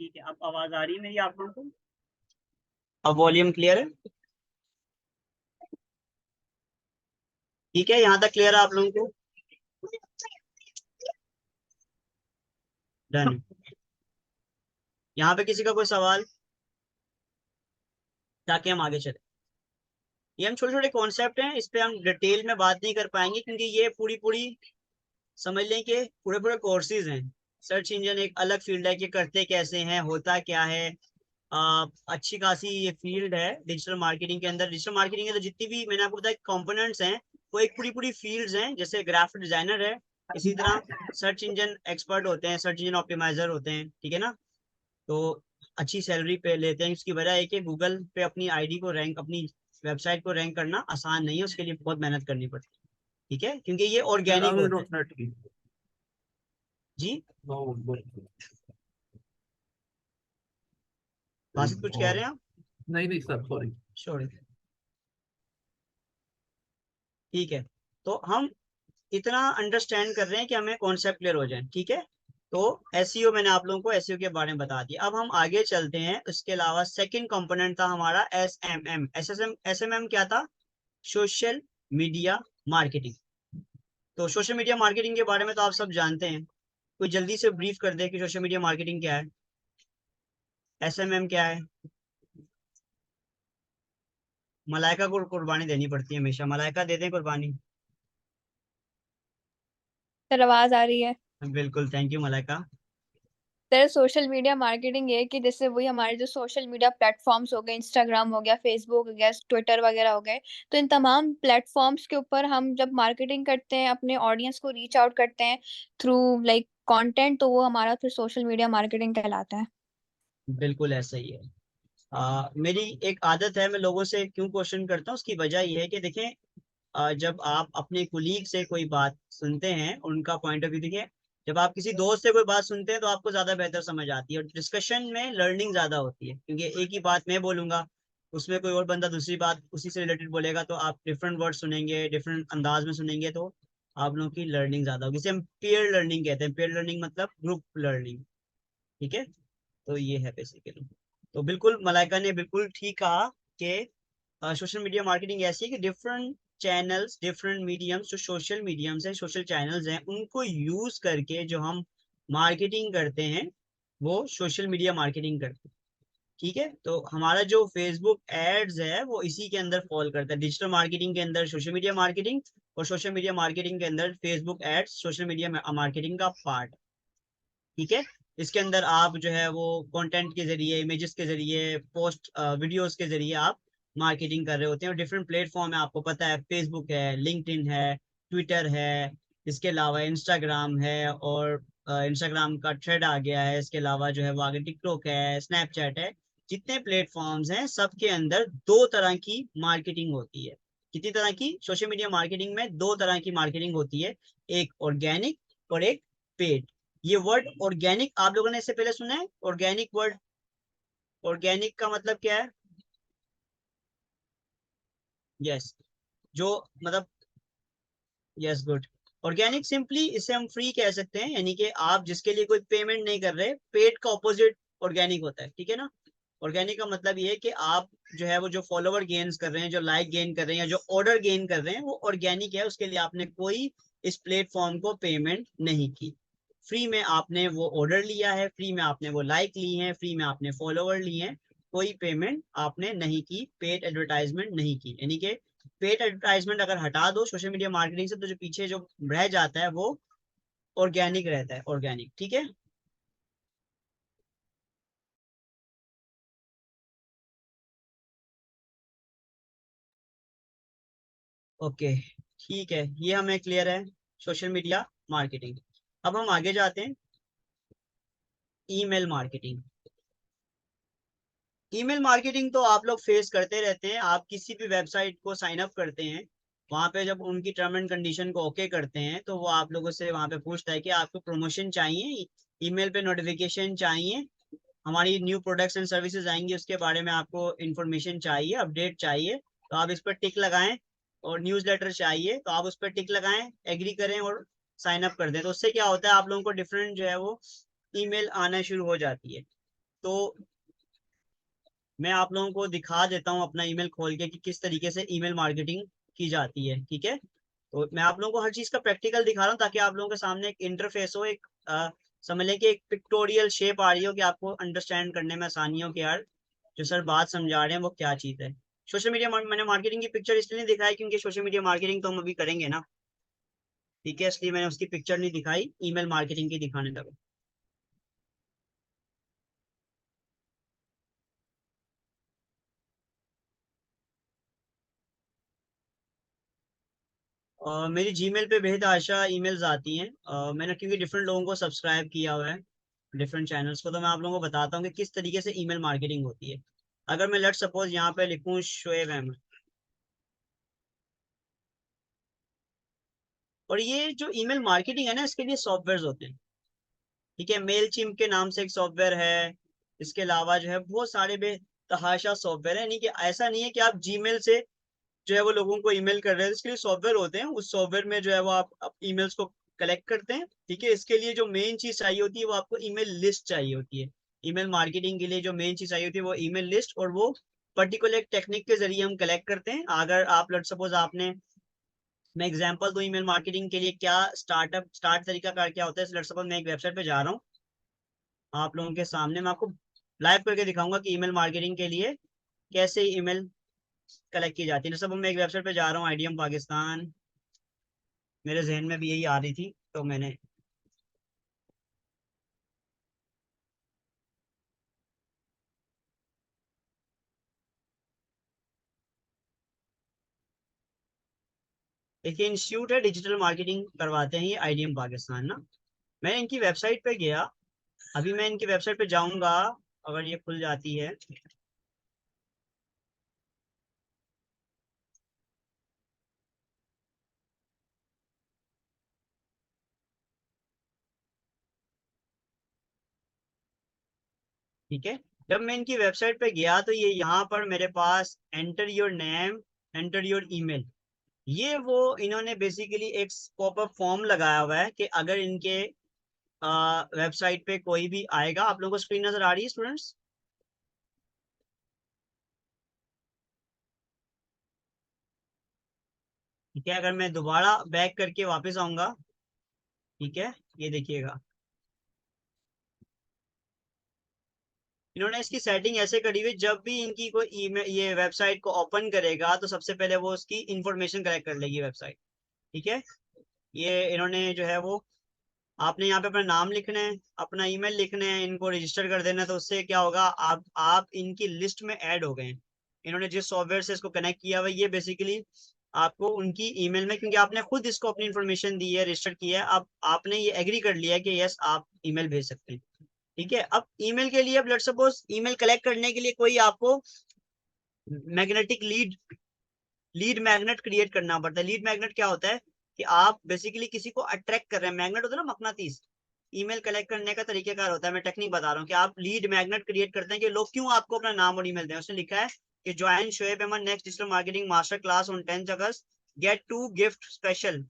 ठीक है, अब आवाज आ रही है मेरी आप लोगों को? अब वॉल्यूम क्लियर है? ठीक है, यहाँ तक क्लियर है आप लोगों को? डन। यहाँ पे किसी का कोई सवाल, ताकि हम आगे चले? ये हम छोटे छोटे कॉन्सेप्ट हैं, इस पे हम डिटेल में बात नहीं कर पाएंगे, क्योंकि ये पूरी पूरी समझ लें कि पूरे पूरे कोर्सेज हैं। सर्च इंजन एक अलग फील्ड है कि करते कैसे हैं, होता क्या है। अच्छी खासी ये फील्ड है डिजिटल मार्केटिंग के अंदर। डिजिटल मार्केटिंग के अंदर जितनी भी मैंने आपको बताया कंपोनेंट्स हैं, वो एक पूरी पूरी फील्ड्स हैं। जैसे ग्राफिक डिजाइनर है, इसी तरह सर्च इंजन एक्सपर्ट होते हैं, सर्च इंजन ऑप्टिमाइजर होते हैं, ठीक है ना। तो अच्छी सैलरी पे लेते हैं। उसकी वजह है कि गूगल पे अपनी आईडी को रैंक, अपनी वेबसाइट को रैंक करना आसान नहीं है, उसके लिए बहुत मेहनत करनी पड़ती है, ठीक है, क्योंकि ये ऑर्गेनिक होता है। जी बासित कुछ कह रहे हैं आप? नहीं नहीं सर, सॉरी। छोड़े, ठीक है। तो हम इतना अंडरस्टैंड कर रहे हैं कि हमें कॉन्सेप्ट क्लियर हो जाए, ठीक है। तो एसईओ मैंने आप लोगों को एसईओ के बारे में बता दिया। अब हम आगे चलते हैं। उसके अलावा सेकंड कंपोनेंट था हमारा एसएमएम। एसएमएम क्या था? Social media marketing. तो सोशल मीडिया मार्केटिंग के बारे में तो आप सब जानते हैं। कोई जल्दी से ब्रीफ कर दे कि सोशल मीडिया मार्केटिंग क्या है, एसएमएम क्या है। मलाइका को कुर्बानी देनी पड़ती है हमेशा, मलाइका दे दें कुर्बानी। सर आवाज आ रही है? बिल्कुल, thank you Malaika. Sir social media marketing ये कि जैसे वही हमारे जो सोशल मीडिया प्लेटफॉर्म्स हो गए, इंस्टाग्राम हो गया, फेसबुक हो गया, ट्विटर वगैरह हो गए, तो इन तमाम प्लेटफॉर्म्स के ऊपर हम जब मार्केटिंग करते हैं, अपने ऑडियंस को रीच आउट करते हैं थ्रू लाइक कंटेंट, तो वो हमारा फिर सोशल मीडिया मार्केटिंग कहलाता है। बिल्कुल ऐसा ही है। मेरी एक आदत है, मैं लोगों से क्यों क्वेश्चन करता हूँ, उसकी वजह ये है कि देखें, जब आप अपने कुलीग से कोई बात सुनते हैं, उनका पॉइंट ऑफ व्यू देखिए। जब आप किसी दोस्त से कोई बात सुनते हैं तो आपको ज्यादा बेहतर समझ आती है, और डिस्कशन में लर्निंग ज्यादा होती है, क्योंकि एक ही बात मैं बोलूंगा, उसमें कोई और बंदा दूसरी बात उसी से रिलेटेड बोलेगा, तो आप डिफरेंट वर्ड सुनेंगे, डिफरेंट अंदाज में सुनेंगे, तो आप लोगों की लर्निंग ज्यादा होगी। इसे हम पेयर लर्निंग कहते हैं। पेयर लर्निंग मतलब ग्रुप लर्निंग, ठीक है। तो ये है बेसिकली। तो बिल्कुल मलाइका ने बिल्कुल ठीक कहा कि सोशल मीडिया मार्केटिंग ऐसी है कि डिफरेंट चैनल्स, डिफरेंट मीडियम्स, जो सोशल मीडियम्स हैं, सोशल चैनल्स हैं, उनको यूज करके जो हम मार्केटिंग करते हैं, वो सोशल मीडिया मार्केटिंग करते हैं, ठीक है। तो हमारा जो फेसबुक एड्स है वो इसी के अंदर फॉल करता है। डिजिटल मार्केटिंग के अंदर सोशल मीडिया मार्केटिंग, और सोशल मीडिया मार्केटिंग के अंदर Facebook ads social media marketing का पार्ट, ठीक है। इसके अंदर आप जो है वो कंटेंट के जरिए, इमेजेस के जरिए, पोस्ट वीडियोस के जरिए आप मार्केटिंग कर रहे होते हैं। और डिफरेंट प्लेटफॉर्म है, आपको पता है, फेसबुक है, लिंक्डइन है, ट्विटर है, इसके अलावा इंस्टाग्राम है, और इंस्टाग्राम का थ्रेड आ गया है। इसके अलावा जो है वो आगे टिकटॉक है, स्नैपचैट है। जितने प्लेटफॉर्म्स हैं सबके अंदर दो तरह की मार्केटिंग होती है। कितनी तरह की? सोशल मीडिया मार्केटिंग में दो तरह की मार्केटिंग होती है, एक ऑर्गेनिक और एक पेड। ये वर्ड ऑर्गेनिक आप लोगों ने इससे पहले सुना है? ऑर्गेनिक वर्ड, ऑर्गेनिक का मतलब क्या है? यस, जो मतलब, यस गुड। ऑर्गेनिक सिंपली इसे हम फ्री कह सकते हैं, यानी कि आप जिसके लिए कोई पेमेंट नहीं कर रहे। पेड का ऑपोजिट ऑर्गेनिक होता है, ठीक है ना। ऑर्गेनिक का मतलब ये है कि आप जो है वो जो फॉलोवर गेन्स कर रहे हैं, जो लाइक गेन कर रहे हैं, या जो ऑर्डर गेन कर रहे हैं, वो ऑर्गेनिक है। उसके लिए आपने कोई इस प्लेटफॉर्म को पेमेंट नहीं की। फ्री में आपने वो ऑर्डर लिया है, फ्री में आपने वो लाइक ली है, फ्री में आपने फॉलोवर लिए हैं, कोई पेमेंट आपने नहीं की, पेड एडवर्टाइजमेंट नहीं की। यानी कि पेड एडवर्टाइजमेंट अगर हटा दो सोशल मीडिया मार्केटिंग से, तो जो पीछे जो रह जाता है वो ऑर्गेनिक रहता है, ऑर्गेनिक, ठीक है। ओके, ठीक है, ये हमें क्लियर है सोशल मीडिया मार्केटिंग। अब हम आगे जाते हैं, ईमेल मार्केटिंग। ईमेल मार्केटिंग तो आप लोग फेस करते रहते हैं। आप किसी भी वेबसाइट को साइन अप करते हैं, वहां पे जब उनकी टर्म एंड कंडीशन को ओके करते हैं, तो वो आप लोगों से वहां पे पूछता है कि आपको प्रमोशन चाहिए, ईमेल पे नोटिफिकेशन चाहिए, हमारी न्यू प्रोडक्ट्स एंड सर्विसेज आएंगी उसके बारे में आपको इन्फॉर्मेशन चाहिए, अपडेट चाहिए, तो आप इस पर टिक लगाएं। और न्यूज़लेटर चाहिए, तो आप उस पर टिक लगाएं, एग्री करें और साइन अप कर दें। तो उससे क्या होता है, आप लोगों को डिफरेंट जो है वो ईमेल आना शुरू हो जाती है। तो मैं आप लोगों को दिखा देता हूँ अपना ईमेल खोल के कि किस तरीके से ईमेल मार्केटिंग की जाती है। ठीक है, तो मैं आप लोगों को हर चीज का प्रैक्टिकल दिखा रहा हूँ ताकि आप लोगों के सामने एक इंटरफेस हो, एक समझ लें कि एक पिक्टोरियल शेप आ रही हो कि आपको अंडरस्टैंड करने में आसानी हो कि यार जो सर बात समझा रहे हैं वो क्या चीज़ है। सोशल मीडिया मैंने मार्केटिंग की पिक्चर इसलिए नहीं दिखाई क्योंकि सोशल मीडिया मार्केटिंग तो हम अभी करेंगे ना, ठीक है, इसलिए मैंने उसकी पिक्चर नहीं दिखाई, ईमेल मार्केटिंग की दिखाने लगा। मेरी जीमेल पे बेहद आशा ईमेल्स आती हैं। मैंने क्योंकि डिफरेंट लोगों को सब्सक्राइब किया हुआ है, डिफरेंट चैनल्स को, तो मैं आप लोगों को बताता हूँ कि किस तरीके से ईमेल मार्केटिंग होती है। अगर मैं लेट सपोज यहाँ पे लिखूँ शोएब अहमद, और ये जो ईमेल मार्केटिंग है ना, इसके लिए सॉफ्टवेयर होते हैं। ठीक है, मेल चिम्प के नाम से एक सॉफ्टवेयर है, इसके अलावा जो है बहुत सारे बेतहाशा सॉफ्टवेयर है। यानी कि ऐसा नहीं है कि आप जीमेल से जो है वो लोगों को ईमेल कर रहे हैं, इसके लिए सॉफ्टवेयर होते हैं। उस सॉफ्टवेयर में जो है वो आप ईमेल्स को कलेक्ट करते हैं। ठीक है, इसके लिए जो मेन चीज चाहिए होती है वो आपको ईमेल लिस्ट चाहिए होती है। ईमेल मार्केटिंग के लिए जो मेन चीज चाहिए होती है वो ईमेल लिस्ट, और वो पर्टिकुलर टेक्निक के जरिए हम कलेक्ट करते हैं। अगर आप लेट सपोज आपने, मैं एग्जांपल दूं ईमेल मार्केटिंग के लिए क्या स्टार्ट तरीका कार क्या होता है। लेट सपोज मैं एक वेबसाइट पे जा रहा हूँ, आप लोगों के सामने मैं आपको लाइव करके दिखाऊंगा कि ईमेल मार्केटिंग के लिए कैसे ईमेल कलेक्ट की जाती है। सब मैं एक वेबसाइट पे जा रहा हूँ, आईडीएम पाकिस्तान, मेरे जहन में भी यही आ रही थी तो मैंने, एक इंस्टीट्यूट है डिजिटल मार्केटिंग करवाते हैं ये, आईडीएम पाकिस्तान ना। मैं इनकी वेबसाइट पे गया, अभी मैं इनकी वेबसाइट पे जाऊंगा, अगर ये खुल जाती है। ठीक है, जब मैं इनकी वेबसाइट पे गया तो ये यहाँ पर मेरे पास enter your name, enter your email, ये वो इन्होंने बेसिकली एक पॉपअप फॉर्म लगाया हुआ है कि अगर इनके वेबसाइट पे कोई भी आएगा। आप लोगों को स्क्रीन नजर आ रही है स्टूडेंट्स? ठीक है, अगर मैं दोबारा बैक करके वापस आऊंगा, ठीक है, ये देखिएगा इन्होंने इसकी सेटिंग ऐसे करी हुई, जब भी इनकी कोई ईमेल ये वेबसाइट को ओपन करेगा तो सबसे पहले वो उसकी इंफॉर्मेशन कलेक्ट कर लेगी वेबसाइट। ठीक है, ये इन्होंने जो है वो, आपने यहाँ पे अपना नाम लिखना है, अपना ईमेल लिखना है, इनको रजिस्टर कर देना है, तो उससे क्या होगा, आप इनकी लिस्ट में ऐड हो गए हैं। इन्होंने जिस सॉफ्टवेयर से इसको कनेक्ट किया हुआ ये बेसिकली आपको उनकी ईमेल में, क्योंकि आपने खुद इसको अपनी इन्फॉर्मेशन दी है, रजिस्टर किया है, अब आपने ये एग्री कर लिया है कि यस आप ईमेल भेज सकते हैं। ठीक है, अब ईमेल के लिए, अब लेट्स सपोज ईमेल कलेक्ट करने के लिए कोई आपको मैग्नेटिक लीड मैग्नेट क्रिएट करना पड़ता है। लीड मैग्नेट क्या होता है कि आप बेसिकली किसी को अट्रैक्ट कर रहे हैं, मैग्नेट होता है ना मकनातीस। ईमेल कलेक्ट करने का तरीकेकार होता है, मैं टेक्निक बता रहा हूँ कि आप लीड मैग्नेट क्रिएट करते हैं कि लोग क्यों आपको अपना नाम और ईमेल दें। उसने लिखा है कि join Shoaib Ahmed next digital marketing master class on 10 अगस्त, गेट 2 गिफ्ट स्पेशल।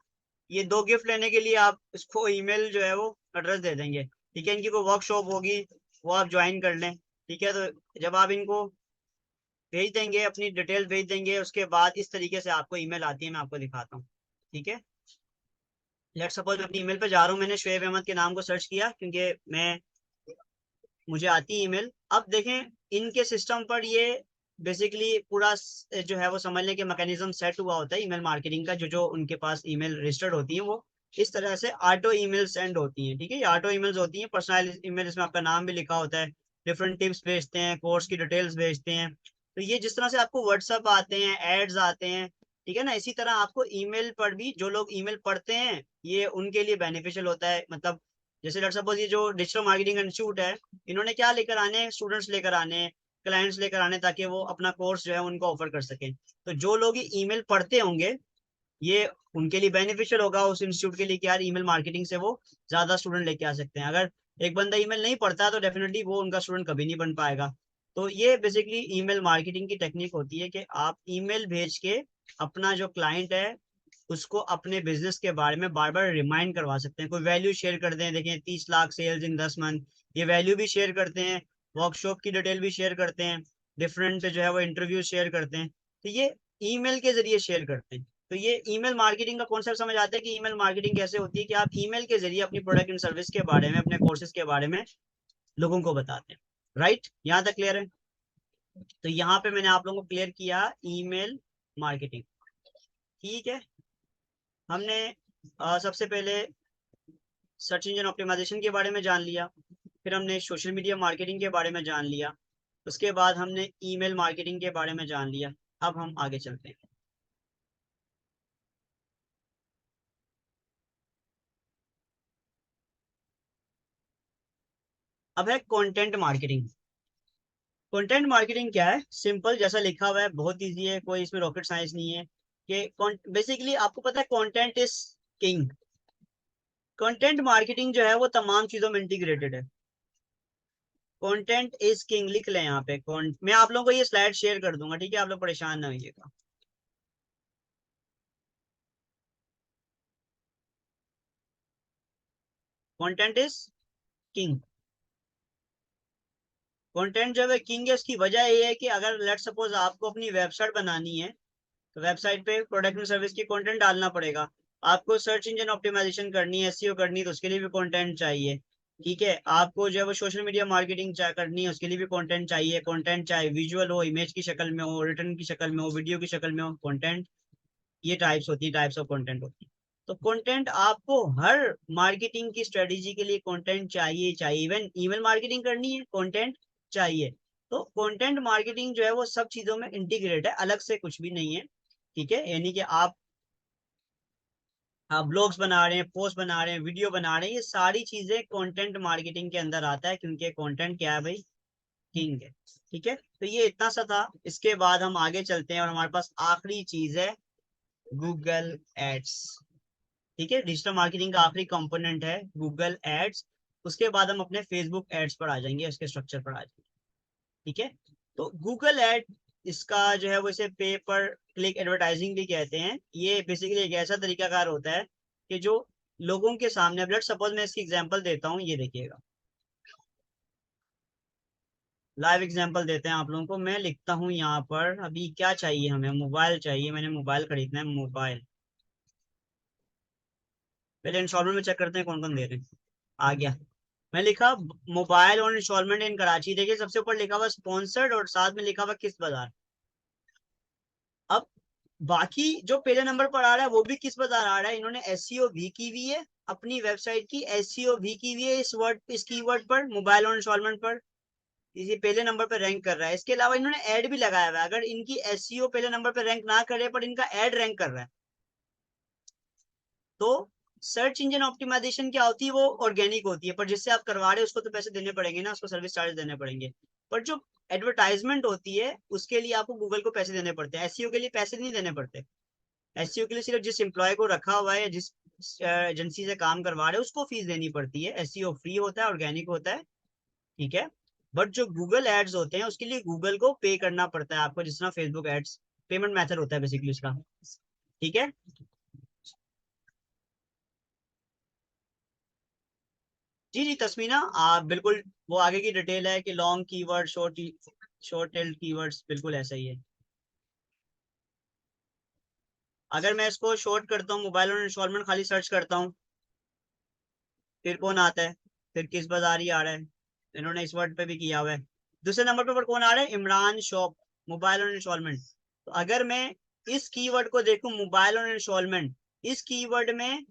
ये 2 गिफ्ट लेने के लिए आप इसको ईमेल जो है वो एड्रेस दे देंगे। ठीक है, इनकी कोई वर्कशॉप होगी वो आप ज्वाइन कर लें। ठीक है, तो जब आप इनको भेज देंगे, अपनी डिटेल भेज देंगे, उसके बाद इस तरीके से आपको ईमेल आती है, मैं आपको दिखाता हूँ। ठीक है, लेट सपोज मैं अपनी ईमेल पे जा रहा हूँ, मैंने शोएब अहमद के नाम को सर्च किया क्योंकि मैं, मुझे आती है ईमेल। अब देखें इनके सिस्टम पर ये बेसिकली पूरा जो है वो समझ लें कि मैकेनिज्म सेट हुआ होता है ईमेल मार्केटिंग का। जो जो उनके पास ईमेल रजिस्टर्ड होती है वो इस तरह से ऑटो ईमेल सेंड होती हैं। ठीक है, ये ऑटो ईमेल्स होती हैं, पर्सनल ईमेल, इसमें आपका नाम भी लिखा होता है, डिफरेंट टिप्स भेजते हैं, कोर्स की डिटेल्स भेजते हैं। तो ये जिस तरह से आपको व्हाट्सअप आते हैं, एड्स आते हैं, ठीक है ना, इसी तरह आपको ईमेल पर भी जो लोग ईमेल पढ़ते हैं ये उनके लिए बेनिफिशियल होता है। मतलब जैसे लेट्स सपोज ये जो डिजिटल मार्केटिंग इंस्टीट्यूट है, इन्होंने क्या लेकर आने, स्टूडेंट्स लेकर आने, क्लाइंट्स लेकर आने, ताकि वो अपना कोर्स जो है उनको ऑफर कर सकें। तो जो लोग ईमेल पढ़ते होंगे ये उनके लिए बेनिफिशियल होगा, उस इंस्टीट्यूट के लिए कि यार ईमेल मार्केटिंग से वो ज्यादा स्टूडेंट लेके आ सकते हैं। अगर एक बंदा ईमेल नहीं पढ़ता तो डेफिनेटली वो उनका स्टूडेंट कभी नहीं बन पाएगा। तो ये बेसिकली ईमेल मार्केटिंग की टेक्निक होती है कि आप ईमेल भेज के अपना जो क्लाइंट है उसको अपने बिजनेस के बारे में बार बार रिमाइंड करवा सकते हैं। कोई वैल्यू शेयर कर दें, देखें 30 लाख सेल्स इन 10 मंथ, ये वैल्यू भी शेयर करते हैं। वर्कशॉप की डिटेल भी शेयर करते हैं, डिफरेंट जो है वो इंटरव्यू शेयर करते हैं, तो ये ईमेल के जरिए शेयर करते हैं। तो ये ईमेल मार्केटिंग का कॉन्सेप्ट समझ आता है कि ईमेल मार्केटिंग कैसे होती है, कि आप ईमेल के जरिए अपनी प्रोडक्ट एंड सर्विस के बारे में, अपने कोर्सेज के बारे में लोगों को बताते हैं। राइट, यहाँ तक क्लियर है? तो यहाँ पे मैंने आप लोगों को क्लियर किया ईमेल मार्केटिंग। ठीक है, हमने सबसे पहले सर्च इंजन ऑप्टिमाइजेशन के बारे में जान लिया, फिर हमने सोशल मीडिया मार्केटिंग के बारे में जान लिया, उसके बाद हमने ईमेल मार्केटिंग के बारे में जान लिया। अब हम आगे चलते हैं। अब है कंटेंट मार्केटिंग। कंटेंट मार्केटिंग क्या है? सिंपल, जैसा लिखा हुआ है, बहुत इजी है, कोई इसमें रॉकेट साइंस नहीं है। कि बेसिकली आपको पता है content is king. Content marketing जो है वो तमाम चीजों में इंटीग्रेटेड है। कंटेंट इज किंग लिख लें यहाँ पे। मैं आप लोगों को ये स्लाइड शेयर कर दूंगा, ठीक है? आप लोग परेशान ना होइएगा। Content is king. कंटेंट जो है किंग है, उसकी वजह ये है कि अगर लेट सपोज आपको अपनी वेबसाइट बनानी है, तो वेबसाइट पे प्रोडक्ट एंड सर्विस की कंटेंट डालना पड़ेगा। आपको सर्च इंजन ऑप्टिमाइजेशन करनी है, एसईओ करनी है, तो उसके लिए भी कंटेंट चाहिए। ठीक है, आपको जो है वो सोशल मीडिया मार्केटिंग करनी है, उसके लिए भी कंटेंट चाहिए। कंटेंट चाहे विजुअल हो, इमेज की शक्ल में हो, रिटर्न की शक्ल में हो, वीडियो की शक्ल में हो, कंटेंट। ये टाइप्स होती है, टाइप्स ऑफ कंटेंट होती है। तो कंटेंट आपको हर मार्केटिंग की स्ट्रेटेजी के लिए कंटेंट चाहिए चाहिए। इवन ईमेल मार्केटिंग करनी है, कंटेंट चाहिए। तो कंटेंट मार्केटिंग जो है वो सब चीजों में इंटीग्रेट है, अलग से कुछ भी नहीं है। ठीक है, यानी कि आप ब्लॉग्स बना रहे हैं, पोस्ट बना रहे हैं, वीडियो बना रहे हैं, ये सारी चीजें कंटेंट मार्केटिंग के अंदर आता है, क्योंकि कंटेंट क्या है भाई? किंग है। ठीक है, तो ये इतना सा था। इसके बाद हम आगे चलते हैं और हमारे पास आखिरी चीज है गूगल एड्स। ठीक है, डिजिटल मार्केटिंग का आखिरी कंपोनेंट है गूगल एड्स। उसके बाद हम अपने फेसबुक एड्स पर आ जाएंगे, उसके स्ट्रक्चर पर आ जाएंगे। ठीक है, तो गूगल एड, इसका जो है वो इसे पे पर क्लिक एडवर्टाइजिंग भी कहते हैं। ये बेसिकली एक ऐसा तरीकाकार होता है कि जो लोगों के सामने, अब लेट्स सपोज मैं इसकी एग्जांपल देता हूँ, ये देखिएगा, लाइव एग्जांपल देते हैं आप लोगों को। मैं लिखता हूँ यहाँ पर, अभी क्या चाहिए हमें? मोबाइल चाहिए, मैंने मोबाइल खरीदना है, मोबाइल। पहले इंस्टॉलमेंट में चेक करते हैं कौन कौन दे रहे हैं। आ गया, मैं लिखा मोबाइल और इंस्टॉलमेंट इन कराची। देखिए सबसे ऊपर लिखा हुआ स्पॉन्सर्ड और साथ में लिखा हुआ किस बाजार। अब बाकी जो पहले नंबर पर आ रहा है वो भी किस बाजार आ रहा है, इन्होंने एसईओ भी की हुई है, अपनी वेबसाइट की एसईओ भी की हुई है इस वर्ड, इस कीवर्ड पर, मोबाइल और इंस्टॉलमेंट पर। ये पहले नंबर पर रैंक कर रहा है। इसके अलावा इन्होंने ऐड भी लगाया हुआ है। अगर इनकी एसईओ पहले नंबर पर रैंक ना करे पर इनका ऐड रैंक कर रहा है, तो सर्च इंजन ऑप्टिमाइजेशन क्या होती है? वो ऑर्गेनिक होती है, पर जिससे आप करवा रहे हो उसको तो पैसे देने पड़ेंगे ना, उसको सर्विस चार्ज देने पड़ेंगे। पर जो एडवर्टाइजमेंट होती है उसके लिए आपको गूगल को पैसे देने पड़ते हैं, एसईओ के लिए पैसे नहीं देने पड़ते। एसईओ के लिए सिर्फ जिस एम्प्लॉय को रखा हुआ है या जिस एजेंसी से काम करवा रहे हैं उसको फीस देनी पड़ती है। एसईओ फ्री होता है, ऑर्गेनिक होता है। ठीक है, बट जो गूगल एड्स होते हैं उसके लिए गूगल को पे करना पड़ता है आपको, जिस तरह फेसबुक एड्स पेमेंट मेथड होता है बेसिकली उसका। ठीक है, जी जी तस्मीना, आप बिल्कुल, वो आगे की डिटेल है कि long keyword, short tailed keywords, बिल्कुल ऐसा ही है। अगर मैं इसको शॉर्ट करता हूँ, मोबाइल और इंस्टॉलमेंट खाली सर्च करता हूँ, फिर कौन आता है? फिर किस बाजार ही आ रहा है, इन्होंने इस वर्ड पे भी किया हुआ है। दूसरे नंबर पर कौन आ रहा है? इमरान शॉप, मोबाइल और इंस्टॉलमेंट। तो अगर मैं इस कीवर्ड को देखूं, मोबाइल और इंस्टॉलमेंट, इस कीवर्ड में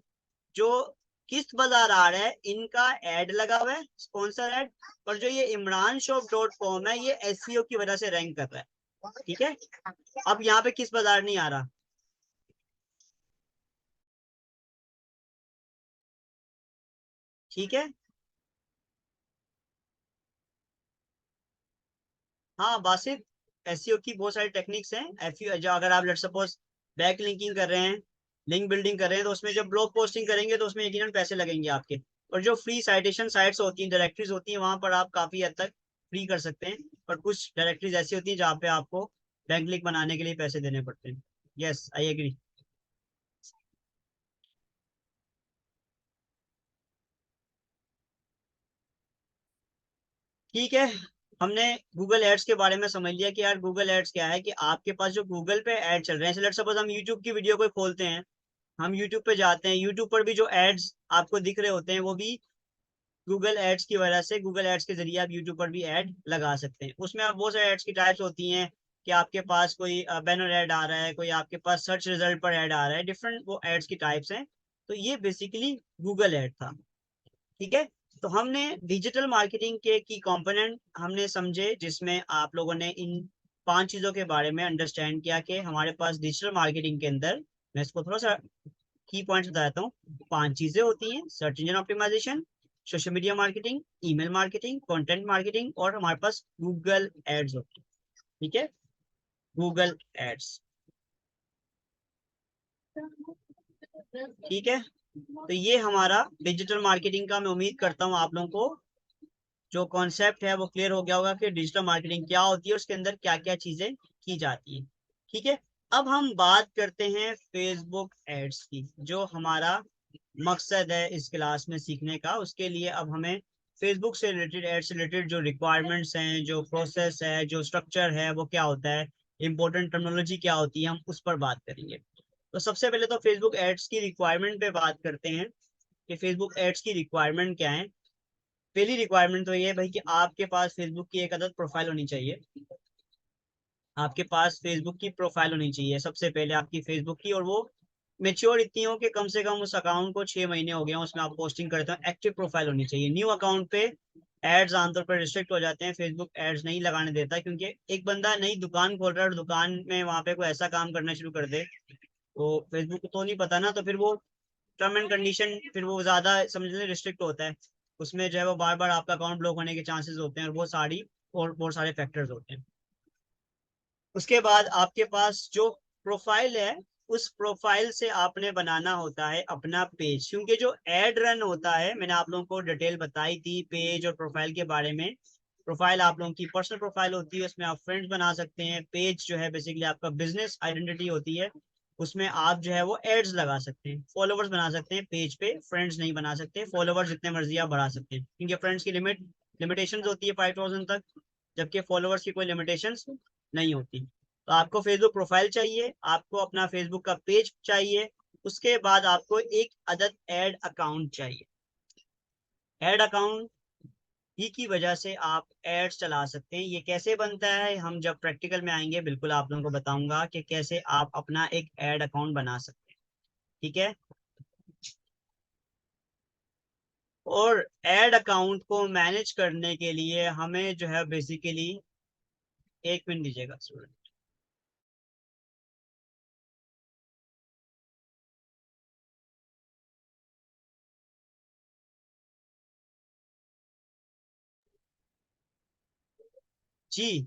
जो किस्त बाजार आ रहा है इनका ऐड लगा हुआ है, स्पॉन्सर ऐड। और जो ये इमरान शॉप डॉट कॉम है, ये एसईओ की वजह से रैंक कर रहा है। ठीक है, अब यहाँ पे किस बाजार नहीं आ रहा। ठीक है, हाँ बासित, एसईओ की बहुत सारी टेक्निक्स हैं। एफयू जो, अगर आप लेट सपोज बैक लिंकिंग कर रहे हैं, लिंक बिल्डिंग कर रहे हैं, तो उसमें जब ब्लॉग पोस्टिंग करेंगे तो उसमें यकीनन पैसे लगेंगे आपके। और जो फ्री साइटेशन साइट्स होती हैं, डायरेक्टरीज होती हैं, वहां पर आप काफी हद तक फ्री कर सकते हैं। पर कुछ डायरेक्टरीज ऐसी होती हैं जहाँ पे आपको बैंक लिंक बनाने के लिए पैसे देने पड़ते हैं। Yes, I agree. ठीक है, हमने गूगल एड्स के बारे में समझ लिया कि यार गूगल एड्स क्या है, कि आपके पास जो गूगल पे एड चल रहे हैं, लेट्स सपोज हम यूट्यूब की वीडियो कोई खोलते हैं, हम यूट्यूब पे जाते हैं, यूट्यूब पर भी जो एड्स आपको दिख रहे होते हैं वो भी गूगल एड्स की वजह से, गूगल एड्स के जरिए आप यूट्यूब पर भी ऐड लगा सकते हैं। उसमें आप बहुत सारे एड्स की टाइप्स होती हैं कि आपके पास कोई बैनर ऐड आ रहा है, कोई आपके पास सर्च रिजल्ट पर ऐड आ रहा है, डिफरेंट वो एड्स की टाइप्स हैं। तो ये बेसिकली गूगल ऐड था। ठीक है, तो हमने डिजिटल मार्केटिंग के की कंपोनेंट हमने समझे, जिसमें आप लोगों ने इन 5 चीजों के बारे में अंडरस्टैंड किया कि हमारे पास डिजिटल मार्केटिंग के अंदर, मैं इसको थोड़ा सा की पॉइंट्स बताता हूँ। 5 चीजें होती हैं: search engine optimisation, social media marketing, email marketing, content marketing, और हमारे पास गूगल एड्स होती है। ठीक है, गूगल एड्स। ठीक है, तो ये हमारा डिजिटल मार्केटिंग का, मैं उम्मीद करता हूँ आप लोगों को जो कॉन्सेप्ट है वो क्लियर हो गया होगा कि डिजिटल मार्केटिंग क्या होती है, उसके अंदर क्या क्या चीजें की जाती है। ठीक है, अब हम बात करते हैं फेसबुक एड्स की, जो हमारा मकसद है इस क्लास में सीखने का। उसके लिए अब हमें फेसबुक से रिलेटेड, एड्स से रिलेटेड जो रिक्वायरमेंट्स हैं, जो प्रोसेस है, जो स्ट्रक्चर है, वो क्या होता है, इंपॉर्टेंट टर्मिनोलॉजी क्या होती है, हम उस पर बात करेंगे। तो सबसे पहले तो फेसबुक एड्स की रिक्वायरमेंट पे बात करते हैं कि फेसबुक एड्स की रिक्वायरमेंट क्या है। पहली रिक्वायरमेंट तो ये है भाई कि आपके पास फेसबुक की एक अदद प्रोफाइल होनी चाहिए। आपके पास फेसबुक की प्रोफाइल होनी चाहिए सबसे पहले आपकी फेसबुक की, और वो मेच्योर इतनी हो कि कम से कम उस अकाउंट को 6 महीने हो गए हैं, उसमें आप पोस्टिंग करते हो। एक्टिव प्रोफाइल होनी चाहिए। न्यू अकाउंट पे एड्स आमतौर पर रिस्ट्रिक्ट हो जाते हैं, फेसबुक एड्स नहीं लगाने देता, क्योंकि एक बंदा नई दुकान खोल रहा है और दुकान में वहां पे कोई ऐसा काम करना शुरू कर दे, तो फेसबुक को तो नहीं पता ना, तो फिर वो टर्म एंड कंडीशन फिर वो ज्यादा समझने रिस्ट्रिक्ट होता है। उसमें जो है वो बार बार आपका अकाउंट ब्लॉक होने के चांसेस होते हैं, और बहुत सारे फैक्टर्स होते हैं। उसके बाद आपके पास जो प्रोफाइल है, उस प्रोफाइल से आपने बनाना होता है अपना पेज, क्योंकि जो एड रन होता है, मैंने आप लोगों को डिटेल बताई थी पेज और प्रोफाइल के बारे में। प्रोफाइल आप लोगों की पर्सनल प्रोफाइल होती है, उसमें आप फ्रेंड्स बना सकते हैं। पेज जो है बेसिकली आपका बिजनेस आइडेंटिटी होती है, उसमें आप जो है वो एड्स लगा सकते हैं, फॉलोवर्स बना सकते हैं पेज पे, फ्रेंड्स नहीं बना सकते। फॉलोवर्स जितने मर्जी आप बढ़ा सकते हैं, क्योंकि फ्रेंड्स की लिमिटेशन होती है 5000 तक, जबकि फॉलोवर्स की कोई लिमिटेशन नहीं होती। तो आपको फेसबुक प्रोफाइल चाहिए, आपको अपना फेसबुक का पेज चाहिए, उसके बाद आपको एक अदद एड अकाउंट चाहिए। एड अकाउंट ही की वजह से आप एड्स चला सकते हैं। ये कैसे बनता है, हम जब प्रैक्टिकल में आएंगे बिल्कुल आप लोगों को बताऊंगा कि कैसे आप अपना एक एड अकाउंट बना सकते हैं। ठीक है, और एड अकाउंट को मैनेज करने के लिए हमें जो है बेसिकली, एक मिनट दीजिएगा स्टूडेंट। जी,